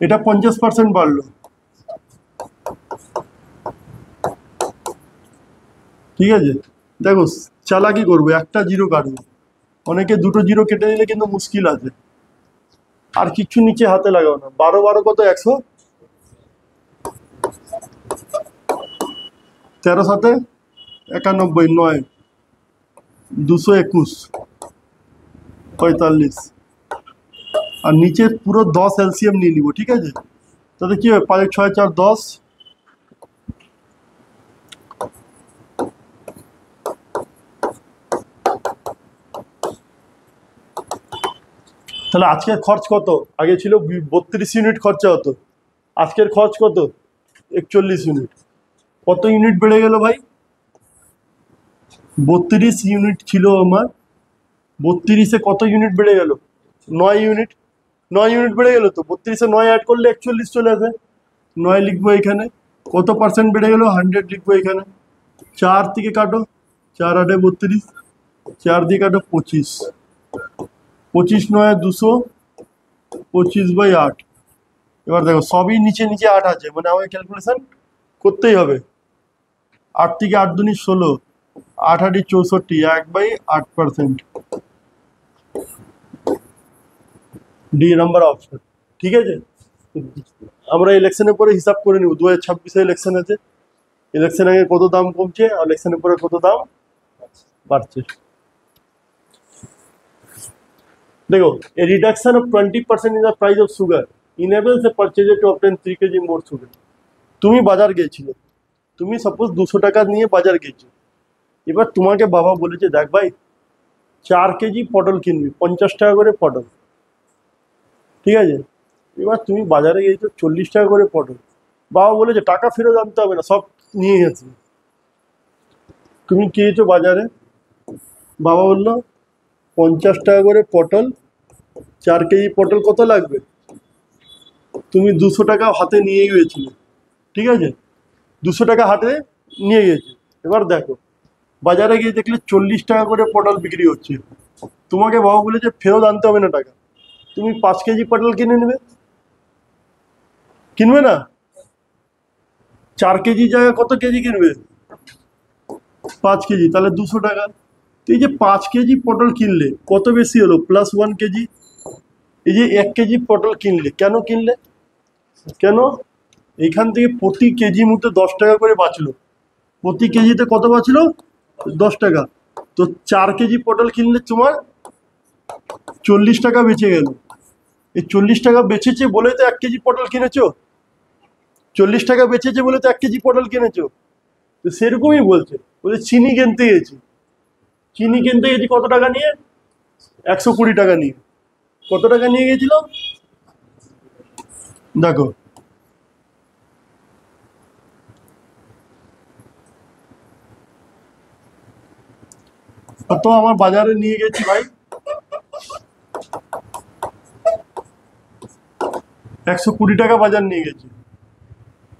এটা 50% বাড়লো, ঠিক আছে। দেখো চালাকি করবো, একটা জিরো কাটবো, অনেকে দুটো জিরো কেটে দিলে কিন্তু মুশকিল আছে। আর কিছু নিচে হাতে লাগাও না। 12 12 কত? 100। 13 7 91, 9 221 45। আর নিচে পুরো 10 এলসিএম নিয়ে নিব, ঠিক আছে? তাতে কি হবে? 5 6 4 10। তাহলে আজকের খরচ কত? আগে ছিল 32 ইউনিট খরচা হতো, আজকের খরচ কত? 41 ইউনিট। কত ইউনিট বেড়ে গেল ভাই? 32 ইউনিট ছিল আমার, 32-এ কত ইউনিট বেড়ে গেল? 9 ইউনিট। 9 ইউনিট বেড়ে গেল তো, 32-এ 9 অ্যাড করলে 41 চলে আসে। 9 লিখবো এখানে। কত পার্সেন্ট বেড়ে গেল? 100 লিখবো এখানে। 4 থেকে কাটো, 4 8 32, 4 দিয়ে কাটো 25, 25 9 200, 25/8। এবার দেখো সবই নিচে নিচে 8 আছে, মানে আমাকে ক্যালকুলেশন করতেই হবে। 8 থেকে 8 দুনি 16, 8 8 64, 1/8%। ডি নাম্বার অপশন, ঠিক আছে? আমরা ইলেকশনের পরে হিসাব করে নিব। 2026-এ ইলেকশন আছে, ইলেকশন আগে কত দাম কমছে আর ইলেকশনের পরে কত দাম বাড়ছে। देखो, a reduction of 20% in the price of sugar enables a purchaser to obtain 3 kg more sugar. তুমি বাজার গিয়েছিলে, তুমি সাপোজ 200 টাকা নিয়ে বাজার গিয়েছো। এবার তোমাকে বাবা বলেছে, দেখ ভাই 4 কেজি পটল কিনবি, 50 টাকা করে পটল, ঠিক আছে? এবার তুমি বাজারে গিয়েছো 40 টাকা করে পটল, বাবা বলেছে টাকা ফেরত আনতে হবে না, সব নিয়ে আসবে। তুমি গিয়েছো বাজারে, বাবা বললো 50 টাকা করে পটল, 4 কেজি পটল কত লাগবে? তুমি 200 টাকা হাতে নিয়ে গিয়েছিলে, ঠিক আছে? 200 টাকা হাতে নিয়ে গেছে। এবার দেখো বাজারে গিয়ে দেখলে 40 টাকা করে পটল বিক্রি হচ্ছে, তোমাকে বাবা বলেছে ফেরত আনতে হবে না টাকা, তুমি 5 কেজি পটল কিনে নেবে, কিনবে না? 4 কেজি জায়গায় কত কেজি কিনবে? 5 কেজি, তাহলে 200 টাকা। তো এই যে 5 কেজি পটল কিনলে কত বেশি হলো? +1 কেজি। এই যে 1 কেজি পটল কিনলে, কেন কিনলে? কেন? এইখান থেকে প্রতি কেজি মধ্যে 10 টাকা করে বাঁচলো, প্রতি কেজিতে কত বাঁচলো? 10 টাকা। তো 4 কেজি পটল কিনলে তোমার 40 টাকা বেঁচে গেল। এই 40 টাকা বেঁচেছে বলে তো 1 কেজি পটল কিনেছো, 40 টাকা বেঁচেছে বলে তো 1 কেজি পটল কিনেছো। তো সেরকমই বলছে, বলে চিনি কিনতে গেছি, চিনি কিনতে গেছি কত টাকা নিয়ে? 120 টাকা নিয়ে। কত টাকা নিয়ে গেছিল দেখো, কত আমার বাজারে নিয়ে গেছি ভাই? 120 টাকা বাজার নিয়ে গেছি।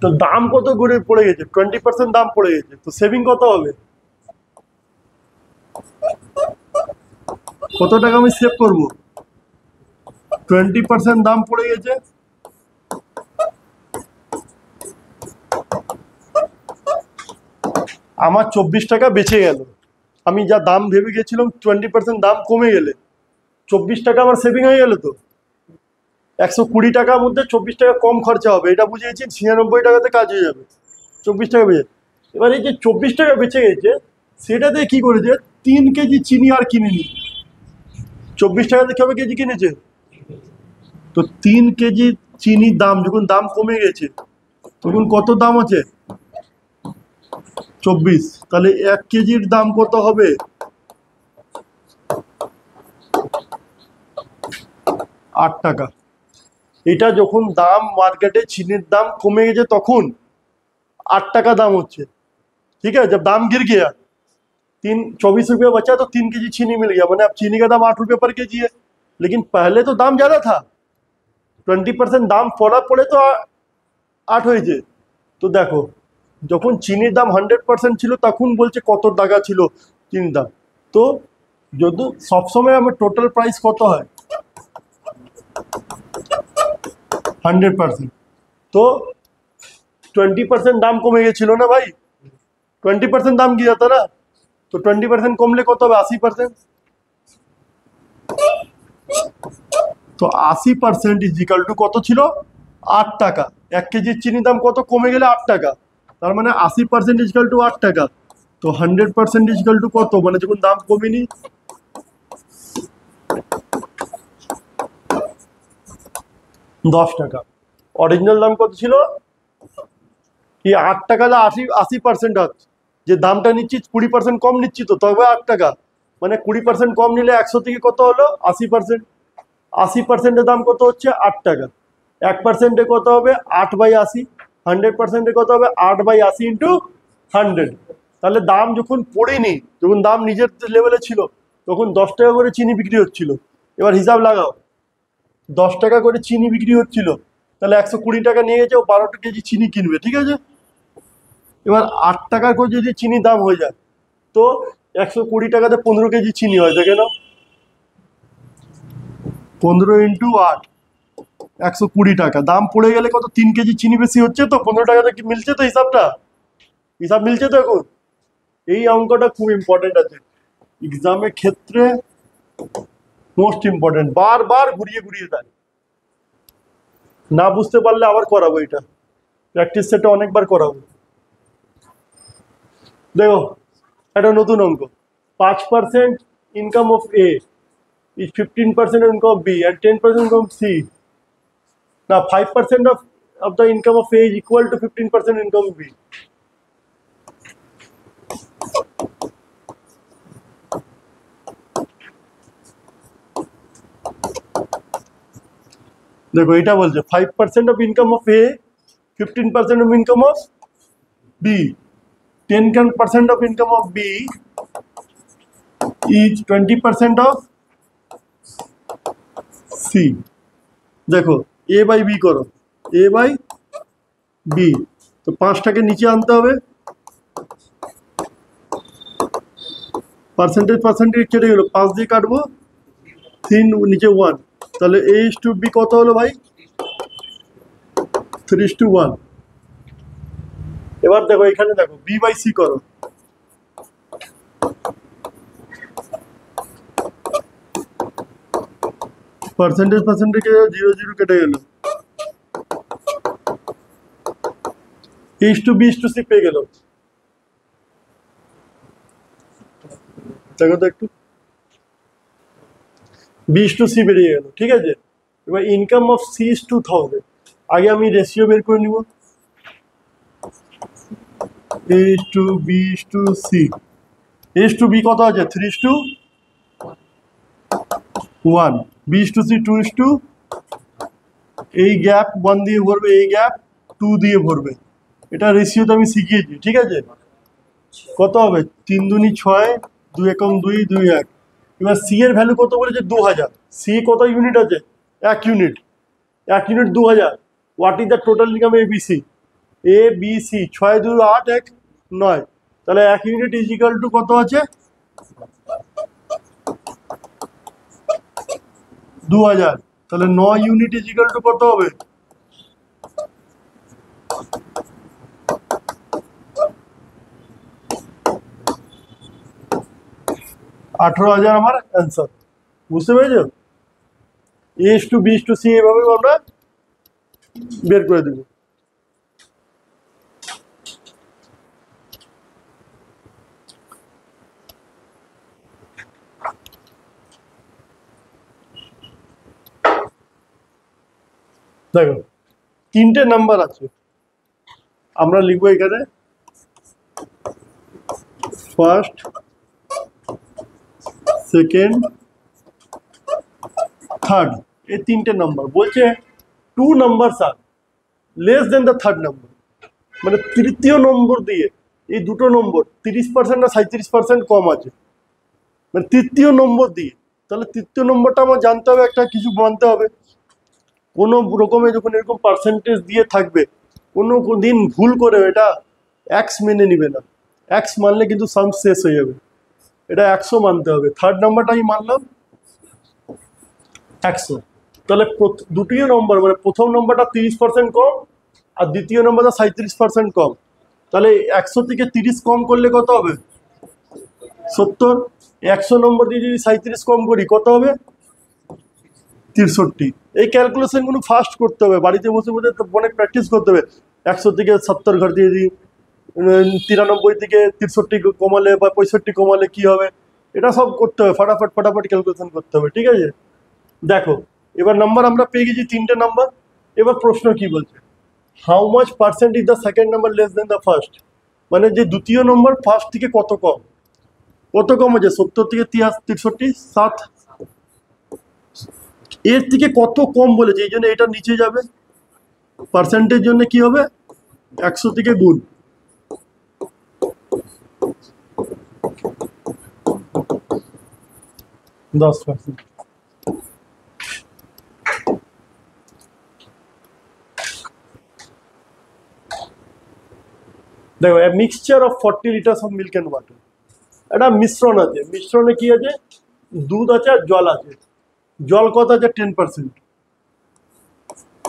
তো দাম কত করে পড়ে গেছে? 20% দাম পড়ে গেছে। তো সেভিং কত হবে? কত টাকা আমি সেভ করবো? 20% দাম পড়ে গেছে, আমার 24 টাকা বেঁচে গেল। আমি যা দাম ভেবে গেছিলাম 20% দাম কমে গেলে 24 টাকা আমার সেভিং হয়ে গেল। তো 120 টাকার মধ্যে 24 টাকা কম খরচা হবে, এটা বুঝিয়েছি। 96 টাকাতে কাজ হয়ে যাবে, 24 টাকা বেঁচে। এবার এই যে 24 টাকা বেঁচে গেছে, সেটা দিয়ে কি করেছে? 3 কেজি চিনি আর কিনিনি। 24 টাকাতে কবে কেজি কিনেছে? তো 3 কেজি চিনির দাম যখন দাম কমে গেছে, তখন কত দাম আছে? 24। তাহলে 1 কেজির দাম কত হবে? 8 টাকা। এটা যখন দাম মার্কেটে চিনির দাম কমে গেছে তখন 8 টাকা দাম হচ্ছে, ठीक है? जब दाम गिर गया, 24 रुपया बचा, तो 3 केजी चीनी मिल गया, मैंने अब चीनी का दाम 8 रुपये पर केजी है। लेकिन पहले तो दाम ज्यादा था, 20% দাম পড়া পড়ে তো 8 হয়েছে। তো দেখো যখন চিনির দাম 100% ছিল তখন বলছে কত টাকা ছিল চিনির দাম। তো যদি সবসময় আমার টোটাল প্রাইস কত হয়? 100%। তো 20% দাম কমে গেছিল না ভাই? 20% দাম কি যেত না? তো 20% কমলে কত হবে? 80%। তো 80% ইজ ইকাল টু কত ছিল? 8 টাকা। 1 কেজির চিনির দাম কত কমে গেলে? 8 টাকা। তার মানে 80% ইজ ইকাল টু 8 টাকা। তো 100% ইজ ইকাল টু কত? মানে যখন দাম কমেনি 10 টাকা। অরিজিনাল দাম কত ছিল? কি 8 টাকা? 80% হচ্ছে যে দামটা নিচ্ছি 20% কম নিচ্ছি, তো তবে 8 টাকা। মানে 20% কম নিলে 100 থেকে কত হলো? 80%। 80%-এর দাম কত হচ্ছে? 8 টাকা। 1%-এ কত হবে? 8/80। 100%-এ কত হবে? 8/80 ইন্টু 100। তাহলে দাম যখন পড়েনি, যখন দাম নিজের লেভেলে ছিল, তখন 10 টাকা করে চিনি বিক্রি হচ্ছিল। এবার হিসাব লাগাও, 10 টাকা করে চিনি বিক্রি হচ্ছিল, তাহলে 120 টাকা নিয়ে গেছে, ও 12 কেজি চিনি কিনবে, ঠিক আছে? এবার 8 টাকা করে যদি চিনির দাম হয়ে যায়, তো 120 টাকাতে 15 কেজি চিনি হয়, দেখে নাও। 15 ইন্টু 8, 120 টাকা। দাম পড়ে গেলে কত? 3 কেজি চিনি বেশি হচ্ছে, তো 15 টাকাতে কি মিলছে? তো হিসাবটা, হিসাব মিলছে তো এখন? এই অঙ্কটা খুব ইম্পর্টেন্ট আছে এক্সামের ক্ষেত্রে, মোস্ট ইম্পর্টেন্ট। বারবার ঘুরিয়ে ঘুরিয়ে দেয়, না বুঝতে পারলে আবার করাবো, এটা প্র্যাকটিস সেটে অনেকবার করাবো। দেখো, একটা নতুন অঙ্ক। 5% income of A is 15% income of B and 10% income of C. Now 5% of the income of A is equal to 15% income of B. দেখো, এটা বলছে 5% of income of A, 15% of income of B, 10% of income of B is 20% of C. দেখো, A by B করো, A by B। তো 5টাকে নিচে আনতে হবে, percentage কেটে গেল, 5 দিয়ে কাটবো, 3 নিচে 1, তাহলে A is to B কত হলো ভাই? 3:1। এবার দেখো, এখানে দেখো B by C করো, পার্সেন্টেজ কেটে 0 0 কেটে গেল, A is to B is to C পেয়ে গেল। দেখো তো একটু, B is to C বেরিয়ে গেল, ঠিক আছে? এবার ইনকাম অফ C is 2000। আগে আমি রেশিও বের করে নিব, A is to B is to C। A is to B কত আছে? 3:1। B is to C 2:, এই গ্যাপ 1 দিয়ে ভরবে, এই গ্যাপ 2 দিয়ে ভরবে। এটা রেশিওতে আমি শিখিয়েছি, ঠিক আছে? কত হবে? 3 দুনি 6, 2 একম 2, 2 1। এবার সি এর ভ্যালু কত বলেছে? 2000। সি কত ইউনিট আছে? 1 unit. 1 unit 2000। What is the total income A B C? A B C 6 2 8 1 9। তাহলে 1 ইউনিট ইজ ইকাল টু কত আছে? 2000। তাহলে 9 ইউনিট ইজ ইকাল টু কত হবে? 18,000 আমার অ্যান্সার। বুঝতে পেরেছো? এ টু বি টু সি এভাবে আমরা বের করে দেব। দেখো, 3টে নাম্বার আছে, আমরা লিখবো এখানে ফার্স্ট, সেকেন্ড, থার্ড। এই 3টে নাম্বার বলছে 2 numbers are less than the third number. মানে তৃতীয় নম্বর দিয়ে এই দুটো নম্বর 30% না 37% কম আছে, মানে তৃতীয় নম্বর দিয়ে। তাহলে তৃতীয় নম্বরটা আমার জানতে হবে, একটা কিছু মানতে হবে। কোনো রকমে যখন এরকম পার্সেন্টেজ দিয়ে থাকবে, কোনো দিন ভুল করে এটা এক্স মেনে নিবে না। এক্স মানলে কিন্তু সাম শেষ হয়ে যাবে। এটা 100 মানতে হবে। থার্ড নাম্বারটা আমি মানলাম 100। তাহলে দুটিও নম্বর, মানে প্রথম নম্বরটা 30% কম আর দ্বিতীয় নম্বরটা 37% কম। তাহলে 100 থেকে 30 কম করলে কত হবে? 70। 100 নম্বর দিয়ে যদি 37 কম করি কত হবে? 63। এই ক্যালকুলেশনগুলো ফাস্ট করতে হবে, বাড়িতে বসে বসে তো অনেক প্র্যাকটিস করতে হবে। 100 থেকে 70 ঘর দিয়ে দিই, 93 থেকে 63 কমালে বা 65 কমালে কি হবে, এটা সব করতে হবে, ফটাফট ফটাফট ক্যালকুলেশন করতে হবে, ঠিক আছে। দেখো এবার নাম্বার আমরা পেয়ে গেছি 3টে নাম্বার। এবার প্রশ্ন কি বলছে, how much percent is the second number less than the first, মানে যে দ্বিতীয় নম্বর ফার্স্ট থেকে কত কম, কত কম আছে 70 থেকে 63, 7, এর থেকে কত কম বলেছে, এই জন্য এটা নিচে যাবে, পার্সেন্টের জন্য কি হবে 100 থেকে গুণ, 10%। দেখো এ mixture of 40 litres of milk and water, একটা মিশ্রণ আছে, মিশ্রণে কি আছে, দুধ আছে আর জল আছে। জল কত আছে 10%,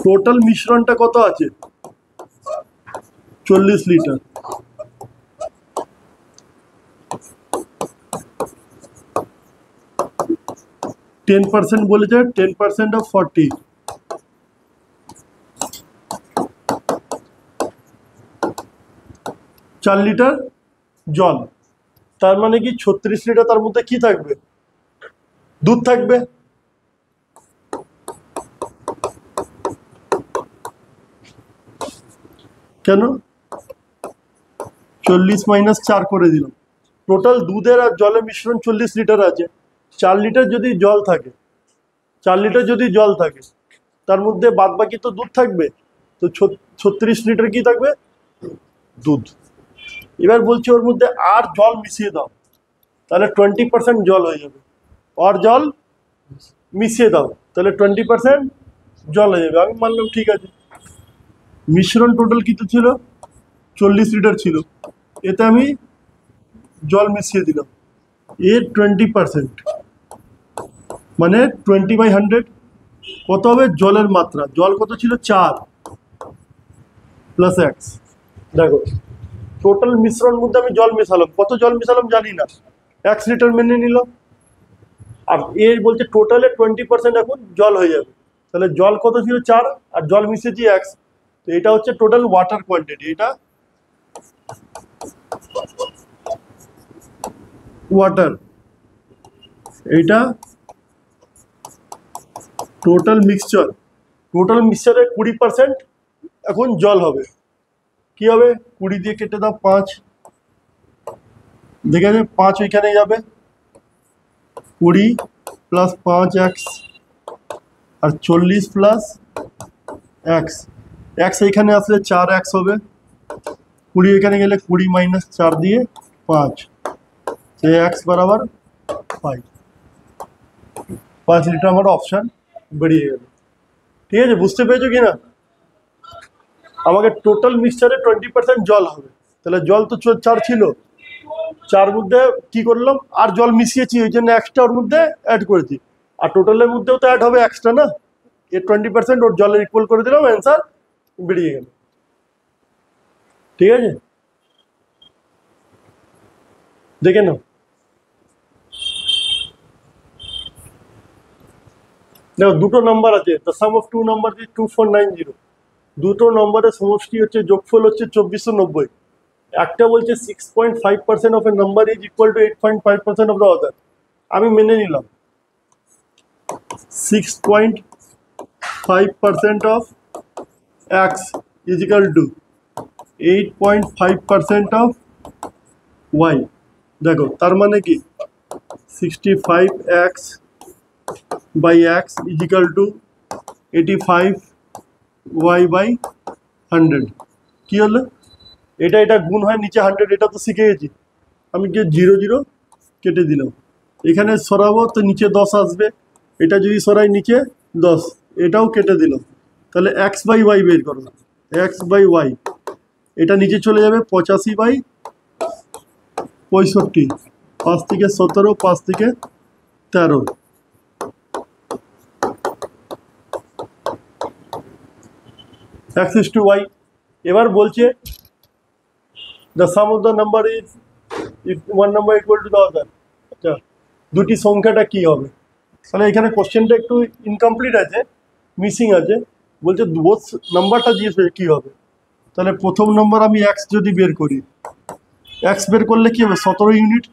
টোটাল মিশ্রণটা কত আছে 40 লিটার। টেন পার্সেন্ট বলেছে, 10% অফ 40, 4 লিটার জল, তার মানে কি 36 লিটার তার মধ্যে কি থাকবে, দুধ থাকবে। কেন 40 মাইনাস 4 করে দিলাম, টোটাল দুধের আর জলের মিশ্রণ 40 লিটার আছে, 4 লিটার যদি জল থাকে, 4 লিটার যদি জল থাকে তার মধ্যে বাদ বাকি তো দুধ থাকবে, তো 36 লিটার কি থাকবে, দুধ। এবার বলছি ওর মধ্যে আর জল মিশিয়ে দাও, তাহলে 20% জল হয়ে যাবে, আর জল মিশিয়ে দাও তাহলে 20% জল হয়ে যাবে। আমি মানলাম ঠিক আছে, মিশ্রণ টোটাল কত ছিল 40 লিটার ছিল, এতে আমি জল মিশিয়ে দিলাম, এর 20% মানে 20/100 কত হবে, জলের মাত্রা, জল কত ছিল 4 প্লাস x। দেখো টোটাল মিশ্রণ মধ্যে আমি জল মেশালাম, কত জল মেশালাম জানি না, 1 লিটার মেনে নিলাম, আর এর বলছে টোটালে 20% এখন জল হয়ে যাবে, তাহলে জল কত ছিল 4 আর জল মিশিয়েছি x, তো এটা হচ্ছে টোটাল ওয়াটার কোয়ান্টিটি, এটা ওয়াটার, এইটা টোটাল মিক্সচার, টোটাল মিক্সচারে 20% এখন জল হবে, কি হবে 20 দিয়ে কেটে দাও 5, দেখে 5 ওইখানে যাবে, 20 প্লাস 5x আর 40 প্লাস x, x এইখানে আসলে 4x হবে, 20 এখানে গেলে 20 মাইনাস 4 দিয়ে 5, সেই x বরাবর 5 লিটার আমার অপশান বেরিয়ে গেল, ঠিক আছে, বুঝতে পেরেছো কিনা। আমাকে টোটাল মিক্সচারে 20% জল হবে, তাহলে জল তো 4 ছিল, 4 মধ্যে কি করলাম আর জল মিশিয়েছি, ওই জন্য এক্সট্রা ওর মধ্যে অ্যাড করেছি, আর টোটালের মধ্যেও তো অ্যাড হবে এক্সট্রা না, এর 20% ওর জলের ইকুয়াল করে দিলাম, অ্যান্সার বেরিয়ে গেল, ঠিক আছে, দেখে নাও। দেখো দুটো নাম্বার আছে, the sum of two number is 2490, দুটো নম্বরের সমষ্টি হচ্ছে, যোগফল হচ্ছে 2490, একটা বলছে 6.5% of a number is equal to 8.5% of the other, আমি মেনে নিলাম 6.5% of x is equal to 8.5% of y. দেখো তার মানে কি 65x by x is equal to 85y by 100, কি হলো, এটা এটা গুণ হয় নিচে 100, এটা তো শিখে গেছি, আমি কি 0 0 কেটে দিলাম, এখানে সরাবো তো নিচে 10 আসবে, এটা যদি সরাই নিচে 10, এটাও কেটে দিলাম, তাহলে এক্স বাই ওয়াই বের করো, এক্স বাই ওয়াই, এটা নিচে চলে যাবে 85/65, 5 থেকে 17, 5 থেকে 13, x is to y। এবার বলছে the sum of the number is if one number equal to the other, আচ্ছা দুটি সংখ্যাটা কি হবে, তাহলে এখানে কোশ্চেনটা একটু ইনকমপ্লিট আছে, মিসিং আছে। বলছে বোথ নাম্বারটা জিজ্ঞেস করছে কী হবে। তাহলে প্রথম নম্বর আমি এক্স যদি বের করি, এক্স বের করলে কী হবে 17 ইউনিট,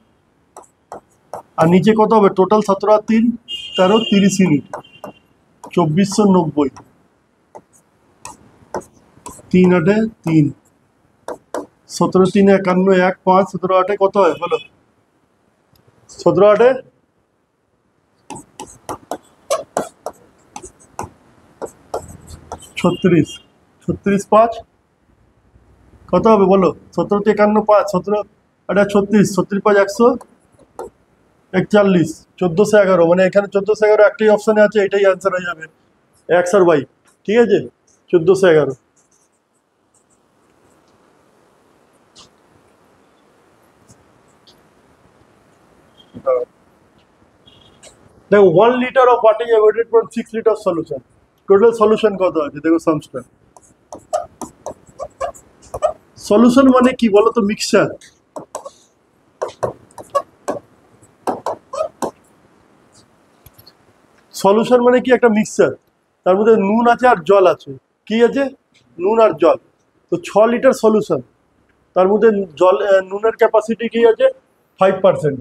আর নিচে কত হবে টোটাল 17 আর 3 13 30 ইউনিট, 2490, 3 8 3, 17 3 51 1 5, 17 8 কত হয় বলো, 17 8 36, 36 5 কত হবে বলো, 17 51 5, 17 8 36, 36 5 141, 1411, মানে এখানে 1411 একটাই অপশানে আছে, এটাই অ্যান্সার হয়ে যাবে এক্স আর ওয়াই। ঠিক আছে, 1411। দেখো 1 litre of water avoided from 6 litre solution, total solution কত আছে দেখো সামসটা। সলিউশন মানে কি বলো তো, মিক্সচার। সলিউশন মানে কি একটা মিক্সচার, তার মধ্যে নুন আছে আর জল আছে, কি আছে নুন আর জল। তো 6 লিটার সলিউশন, তার মধ্যে জল নুনের ক্যাপাসিটি কি আছে 5%।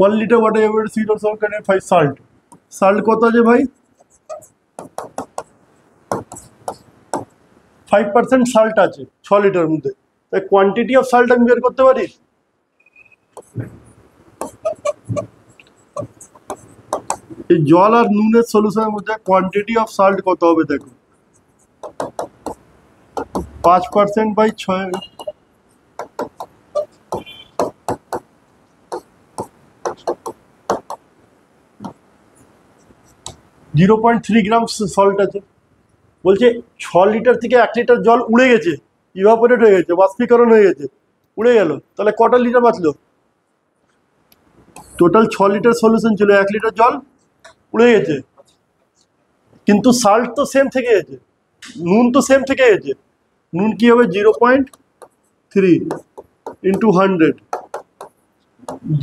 1 লিটার ওয়াটার এভয়েডেড 5 সল্ট, সল্ট কত আছে ভাই 5% সল্ট আছে 6 লিটার মধ্যে। তাই কোয়ান্টিটি অফ সল্ট আমি বের করতে পারি, এই জল আর নুনের সলিউশনের মধ্যে কোয়ান্টিটি অফ সল্ট কত হবে দেখো, 5% বাই 6, 0.3 গ্রাম সল্ট আছে। বলছে 6 লিটার থেকে 1 লিটার জল উড়ে গেছে, ইভাপোরেট হয়ে গেছে, বাষ্পীকরণ হয়ে গেছে, উড়ে গেল, তাহলে কটা লিটার বাঁচলো, টোটাল 6 লিটার সলিউশন ছিল, 1 লিটার জল উড়ে গেছে, কিন্তু সল্ট তো সেম থেকে গেছে, নুন তো সেম থেকে গেছে। নুন কি হবে 0.3 ইন্টু 100,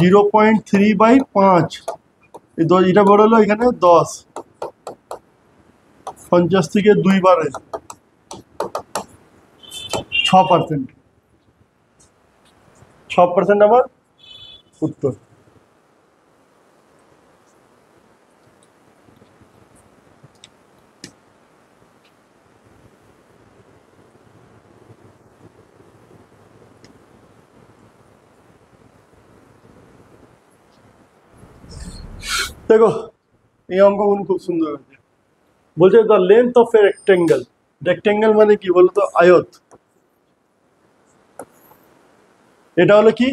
0.3 বাই 5, এটা বড় হলো এখানে 10, 50 থেকে 2 বারে 6%, 6% আমার উত্তর। দেখো এই অঙ্কগুলো খুব সুন্দর আছে। বলছে the length of a rectangle, rectangle মানে কি বলতো আয়ত, এটা হলো কি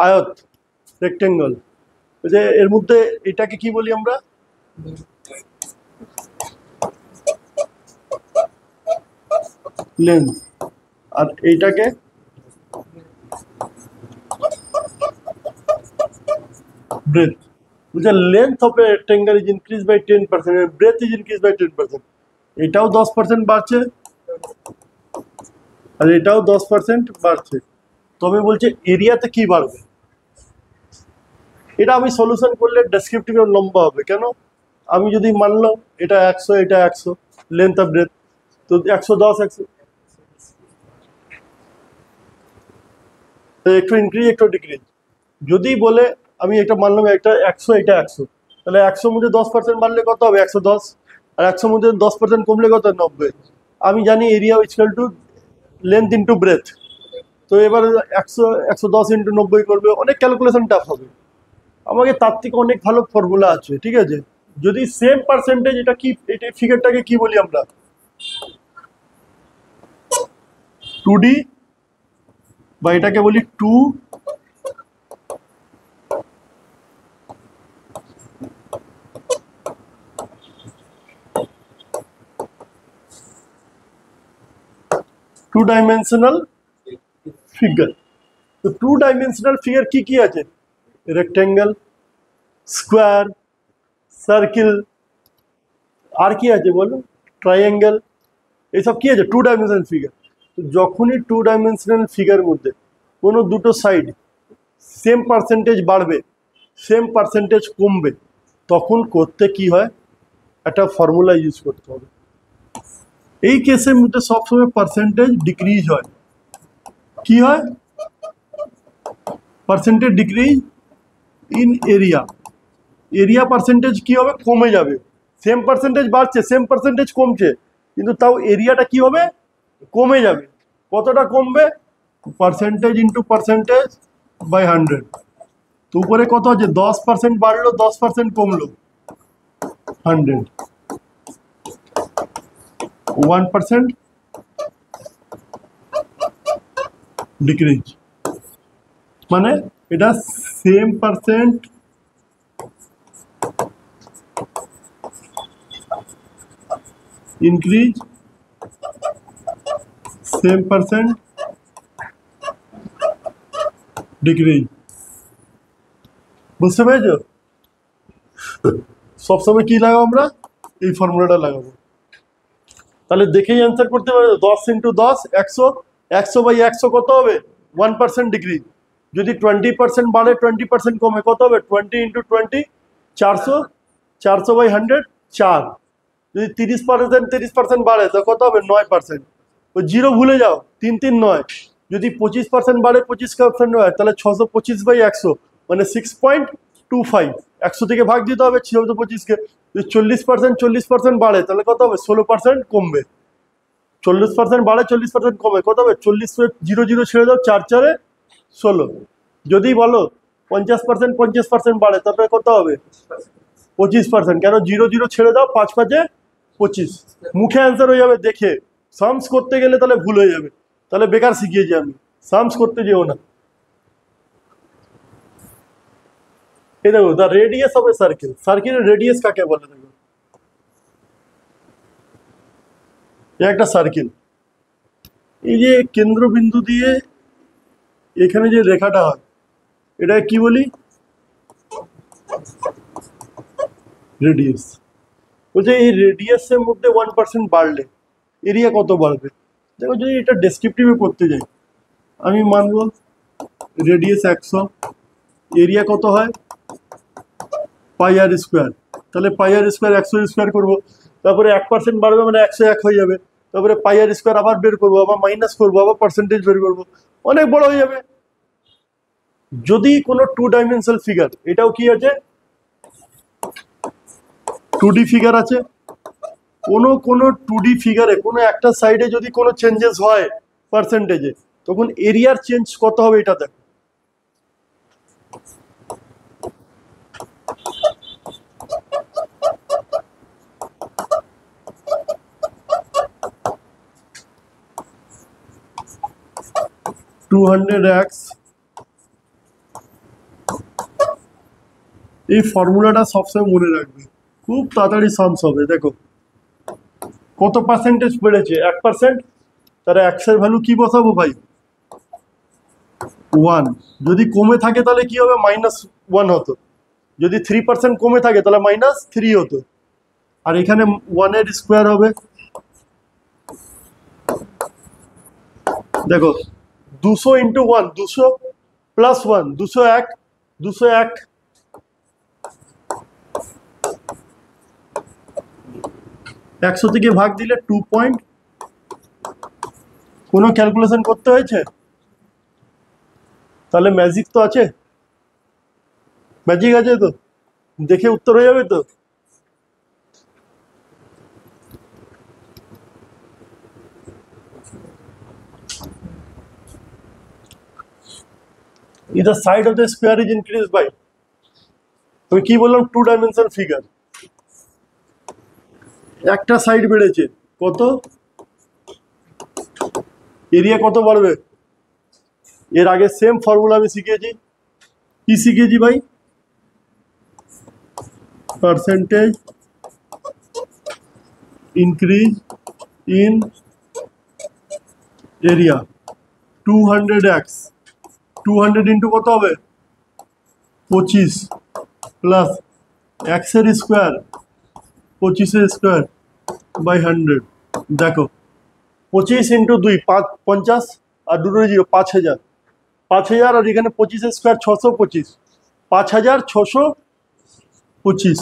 আয়ত রেক্টেঙ্গল। যে এর মধ্যে এটাকে কি বলি আমরা, লেন্থ, আর এইটাকে ব্রেথ। বলছে length of a rectangle is increase by 10%, breadth is increase by 10%, এটাও 10% বাড়ছে আর এটাও 10% বাড়ছে, তবে বলছে এরিয়াতে কি বাড়বে। এটা আমি সলিউশন করলে ডেসক্রিপটিভ লম্বা হবে, কেন আমি যদি মানলাম এটা 100 এটা 100 লেন্থ অফ ব্রেথ, তো 110 100, একটু ইনক্রিজ একটু ডিক্রিজ। যদি বলে আমি এটা মানলাম একটা 100 এটা 100, তাহলে 100 মধ্যে 10% বাড়লে কত হবে 110, আর 100 মধ্যে 10% কমলে কত 90। আমি জানি area equal to length into breadth, তো এবার 100 110 ইন্টু 90 করবে, অনেক ক্যালকুলেশন টাফ হবে। আমাকে তার থেকে অনেক ভালো ফর্মুলা আছে, ঠিক আছে। যদি সেম পার্সেন্টেজ, এটা কি এটা ফিগারটাকে কি বলি আমরা 2D, বা এটাকে বলি 2 ডাইমেনশনাল ফিগার। তো 2 ডাইমেনশনাল ফিগার কি আছে, রেক্টেঙ্গেল, স্কোয়ার, সার্কেল, আর কি আছে বলো ট্রাইঅ্যাঙ্গেল, এইসব কি আছে 2 ডাইমেনশনাল ফিগার। তো যখনই 2 ডাইমেনশনাল ফিগার মধ্যে কোনো দুটো সাইড সেম পার্সেন্টেজ বাড়বে, সেম পার্সেন্টেজ কমবে, তখন করতে কি হয়, একটা ফর্মুলা ইউজ করতে হবে। এই কেসের মধ্যে সবসময় পার্সেন্টেজ ডিক্রিজ হয়। কি হয়? Percentage decrease in area. Area percentage কি হবে? কমে যাবে। সেম পার্সেন্টেজ বাড়ছে, সেম পার্সেন্টেজ কমছে, কিন্তু তাও এরিয়াটা কি হবে? কমে যাবে। কতটা কমবে? Percentage into percentage by 100। তো উপরে কত আছে? 10% বাড়লো, 10% কমলো, 100। 1% ডিক্রিজ, মানে এটা same percent increase, same percent decrease. বুঝতে পেরেছো? সবসময় কি লাগাবো আমরা? এই ফর্মুলাটা লাগাবো। তাহলে দেখেই অ্যান্সার করতে পারবে। 10 ইন্টু 10 100, 100 বাই 100 কত হবে? 1% ডিক্রিজ। যদি 20% বাড়ে 20% কমে কত হবে? 20 ইন্টু 20 400, 400 বাই 100 4। যদি 30% 30% বাড়ে তো কত হবে? 9%। ওই জিরো ভুলে যাও, 3 3 9। যদি 25% বাড়ে 25% হয় তাহলে 625 বাই 100 মানে 6.25। 100 থেকে ভাগ দিতে হবে 625-কে। যদি 40% বাড়ে তাহলে কত হবে? 16% কমবে। 40% বাড়ে 40% কমে কত হবে? 40 0 0 ছেড়ে দাও, 4 4 16। যদি বলো 50% বাড়ে তারপরে কত হবে? 25%। কেন? 0 0 ছেড়ে দাও, 5 5 25। মুখে অ্যান্সার হয়ে যাবে দেখে। সামস করতে গেলে তাহলে ভুল হয়ে যাবে, তাহলে বেকার শিখিয়েছি আমি। সামস করতে যেও না। এই দেখো, the radius of A circle. সার্কেলের রেডিয়াস কাকে বলে? দেখো, একটা সার্কেল, এই যে কেন্দ্রবিন্দু দিয়ে এখানে যে রেখাটা হয় এটা কি বলি? রেডিয়াস। বলছে এই রেডিয়াসের মধ্যে 1% বাড়লে এরিয়া কত বাড়বে? দেখো, যদি এটা ডেসক্রিপটিভে করতে যাই, আমি মানবো রেডিয়াস 100, এরিয়া কত হয়? পাই আর স্কোয়ার। তাহলে পাই আর স্কোয়ার 100 স্কোয়ার করবো, তারপরে 1% বাড়বে মানে 101 হয়ে যাবে, তারপরে পাই আর স্কোয়ার আবার বের করবো, আবার মাইনাস করবো, আবার পার্সেন্টেজ বের করবো, অনেক বড় হয়ে যাবে। যদি কোনো 2 ডাইমেনশনাল ফিগার, এটাও কি আছে? 2D ফিগার আছে। কোনো 2D ফিগারে কোনো একটা সাইডে যদি কোনো চেঞ্জেস হয় পার্সেন্টেজে, তখন এরিয়ার চেঞ্জ কত হবে এটা দেখো। $200x, এই ফর্মুলাটা সবসময় মনে রাখবে, খুব তাড়াতাড়ি সামস হবে। দেখো কত পার্সেন্টেজ বেড়েছে? 1%। তাহলে x এর ভ্যালু কি বসাবো ভাই? 1। যদি কমে থাকে তাহলে কি হবে? -1 হতো। যদি 3% কমে থাকে তাহলে -3 হতো। আর এখানে 1 এর স্কোয়ার হবে। দেখো 200 ইন্টু 1 200 প্লাস 1 201, 201। একশো থেকে ভাগ দিলে 2 পয়েন্ট। কোনো ক্যালকুলেশন করতে হয়েছে? তাহলে ম্যাজিক তো আছে, ম্যাজিক আছে তো, দেখে উত্তর হয়ে যাবে তো। Either side of the square is increased by, আমি কি বললাম? 2 ডাইমেনশনাল ফিগার, একটা সাইড বেড়েছে কত? এরিয়া কত বাড়বে? এর আগে সেম ফর্মুলা আমি শিখিয়েছি। কি শিখিয়েছি ভাই? Percentage increase in area 200x। 200 into কত হবে? 25 প্লাস x এর স্কোয়ার 25 এর স্কোয়ার বাই 100। দেখো 25 ইন্টু 2 50, আর দুটো 0 5000। 5000 আর এখানে 25 স্কোয়ার 625, 5625।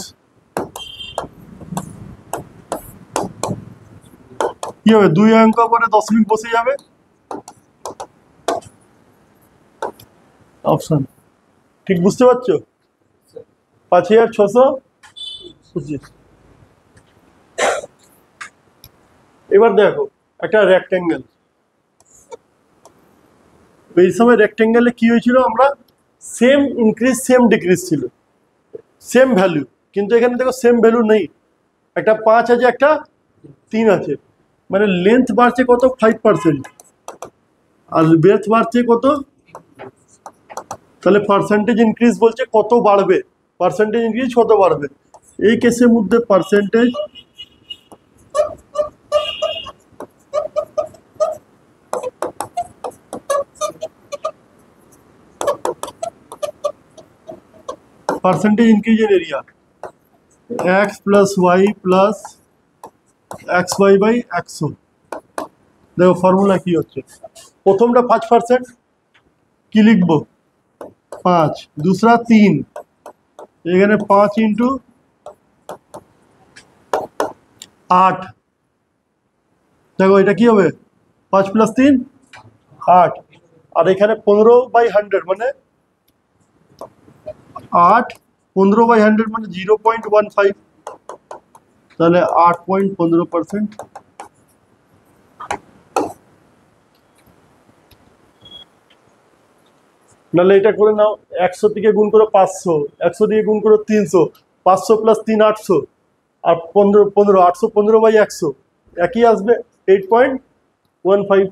কি হবে, 2 অঙ্ক পরে দশমিক বসে যাবে, অপশন ঠিক বুঝতে পারছো? 5625। এবার দেখো একটা রেক্ট্যাঙ্গেল, এই সময় রেক্ট্যাঙ্গেলে কি হয়েছিল, আমরা সেম ইনক্রিজ সেম ডিক্রিজ ছিল, সেম ভ্যালু, কিন্তু এখানে দেখো সেম ভ্যালু নেই, একটা 5 আছে একটা 3 আছে, মানে লেন্থ বাড়ছে কত 5% আর ব্রেথ বাড়ছে কত, তাহলে পার্সেন্টেজ ইনক্রিজ বলছে কত বাড়বে, পার্সেন্টেজ ইনক্রিজ কত বাড়বে, এই কেসের মধ্যে percentage increase in area x plus y plus x y by 100। দেখো ফর্মুলা কি হচ্ছে, প্রথমটা 5%, কি লিখবো 5, दूसरा 3, এখানে 5 ইন্টু 8, দেখো এটা কি হবে 5 প্লাস 3 8, আর এখানে 15/100 মানে 8, 15/100 মানে 0.15, তাহলে 8.15%। নাহলে এটা করে নাও, 100 থেকে গুণ করো 500, 100 দিয়ে গুণ করো 300, 500 প্লাস 3 800, আর 15 815/100 একই আসবে 8.15।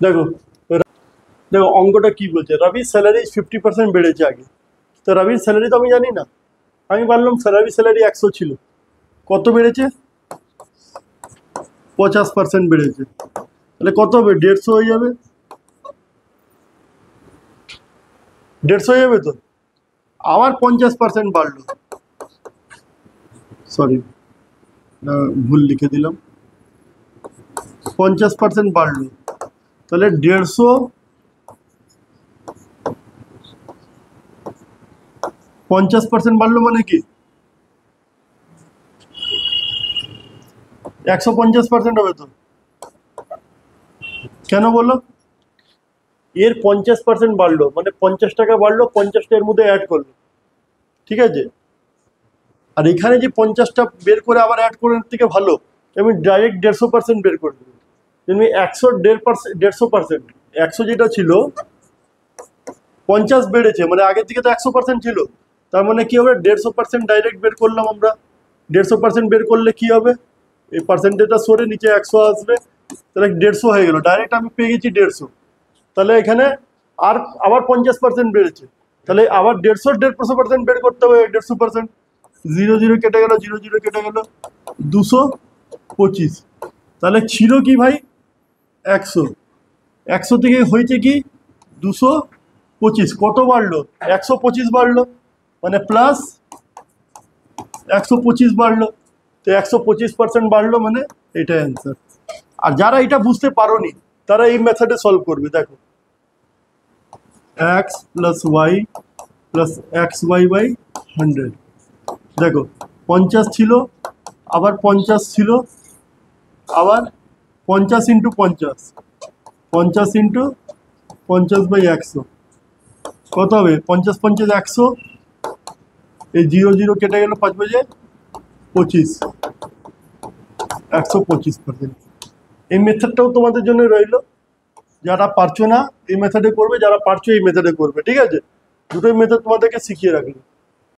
দেখো দেখো অঙ্কটা কি বলছে, রবির স্যালারি 50% বেড়েছে আগে, তো রবির স্যালারি তো আমি জানি না, আমি বললাম রবির স্যালারি 100 ছিল, কত বেড়েছে 50% বেড়েছে, তাহলে কত হবে 150 হয়ে যাবে, 150 হয়ে যাবে তো, আবার 50% বাড়লো, সরি ভুল লিখে দিলাম, 50% বাড়লো, তাহলে 150 50% বাড়লো মানে কি 150% হবে তো, কেন বললো, এর 50% বাড়লো মানে 50 টাকা বাড়লো, 50টা এর মধ্যে অ্যাড করলো, ঠিক আছে, আর এখানে যে 50টা বের করে আবার অ্যাড করার থেকে ভালো আমি ডাইরেক্ট 150% বের করে দেবো, তুমি 100% 100 যেটা ছিল 50 বেড়েছে, মানে আগের থেকে তো 100% ছিল, তার মানে কি হবে 150% ডাইরেক্ট বের করলাম আমরা, 150% বের করলে কি হবে, এই পার্সেন্টেজটা সরে নিচে 100 আসবে, তাহলে 150 হয়ে গেল, ডাইরেক্ট আমি পেয়ে গেছি 150, তাহলে এখানে আর আবার 50% বেড়েছে, তাহলে আবার 150% বের করতে হবে, 150%, 0 0 কেটে গেল, 0 0 কেটে গেল, 225, তাহলে ছিল কি ভাই 100, 100 থেকে হয়েছে কি 225, কত বাড়লো 125 বাড়লো, মানে প্লাস 125 বাড়লো, তো 125% বাড়লো, মানে এটাই অ্যান্সার। আর যারা এটা বুঝতে পারোনি তারা এই মেথডে সলভ করবে, দেখো x plus y plus x y by 100, দেখো 50 ছিল, আবার 50 ছিল, আবার 50 ইন্টু 50, 50 ইন্টু 50/100 কত হবে 50 50 100, এই 0 0 কেটে গেল, 5 বাজে 25, 125%। এই মেথডটাও তোমাদের জন্য রইলো, যারা পারছো না এই মেথডে করবে, যারা পারছো এই মেথডে করবে, ঠিক আছে, দুটোই মেথড তোমাদেরকে শিখিয়ে রাখলো।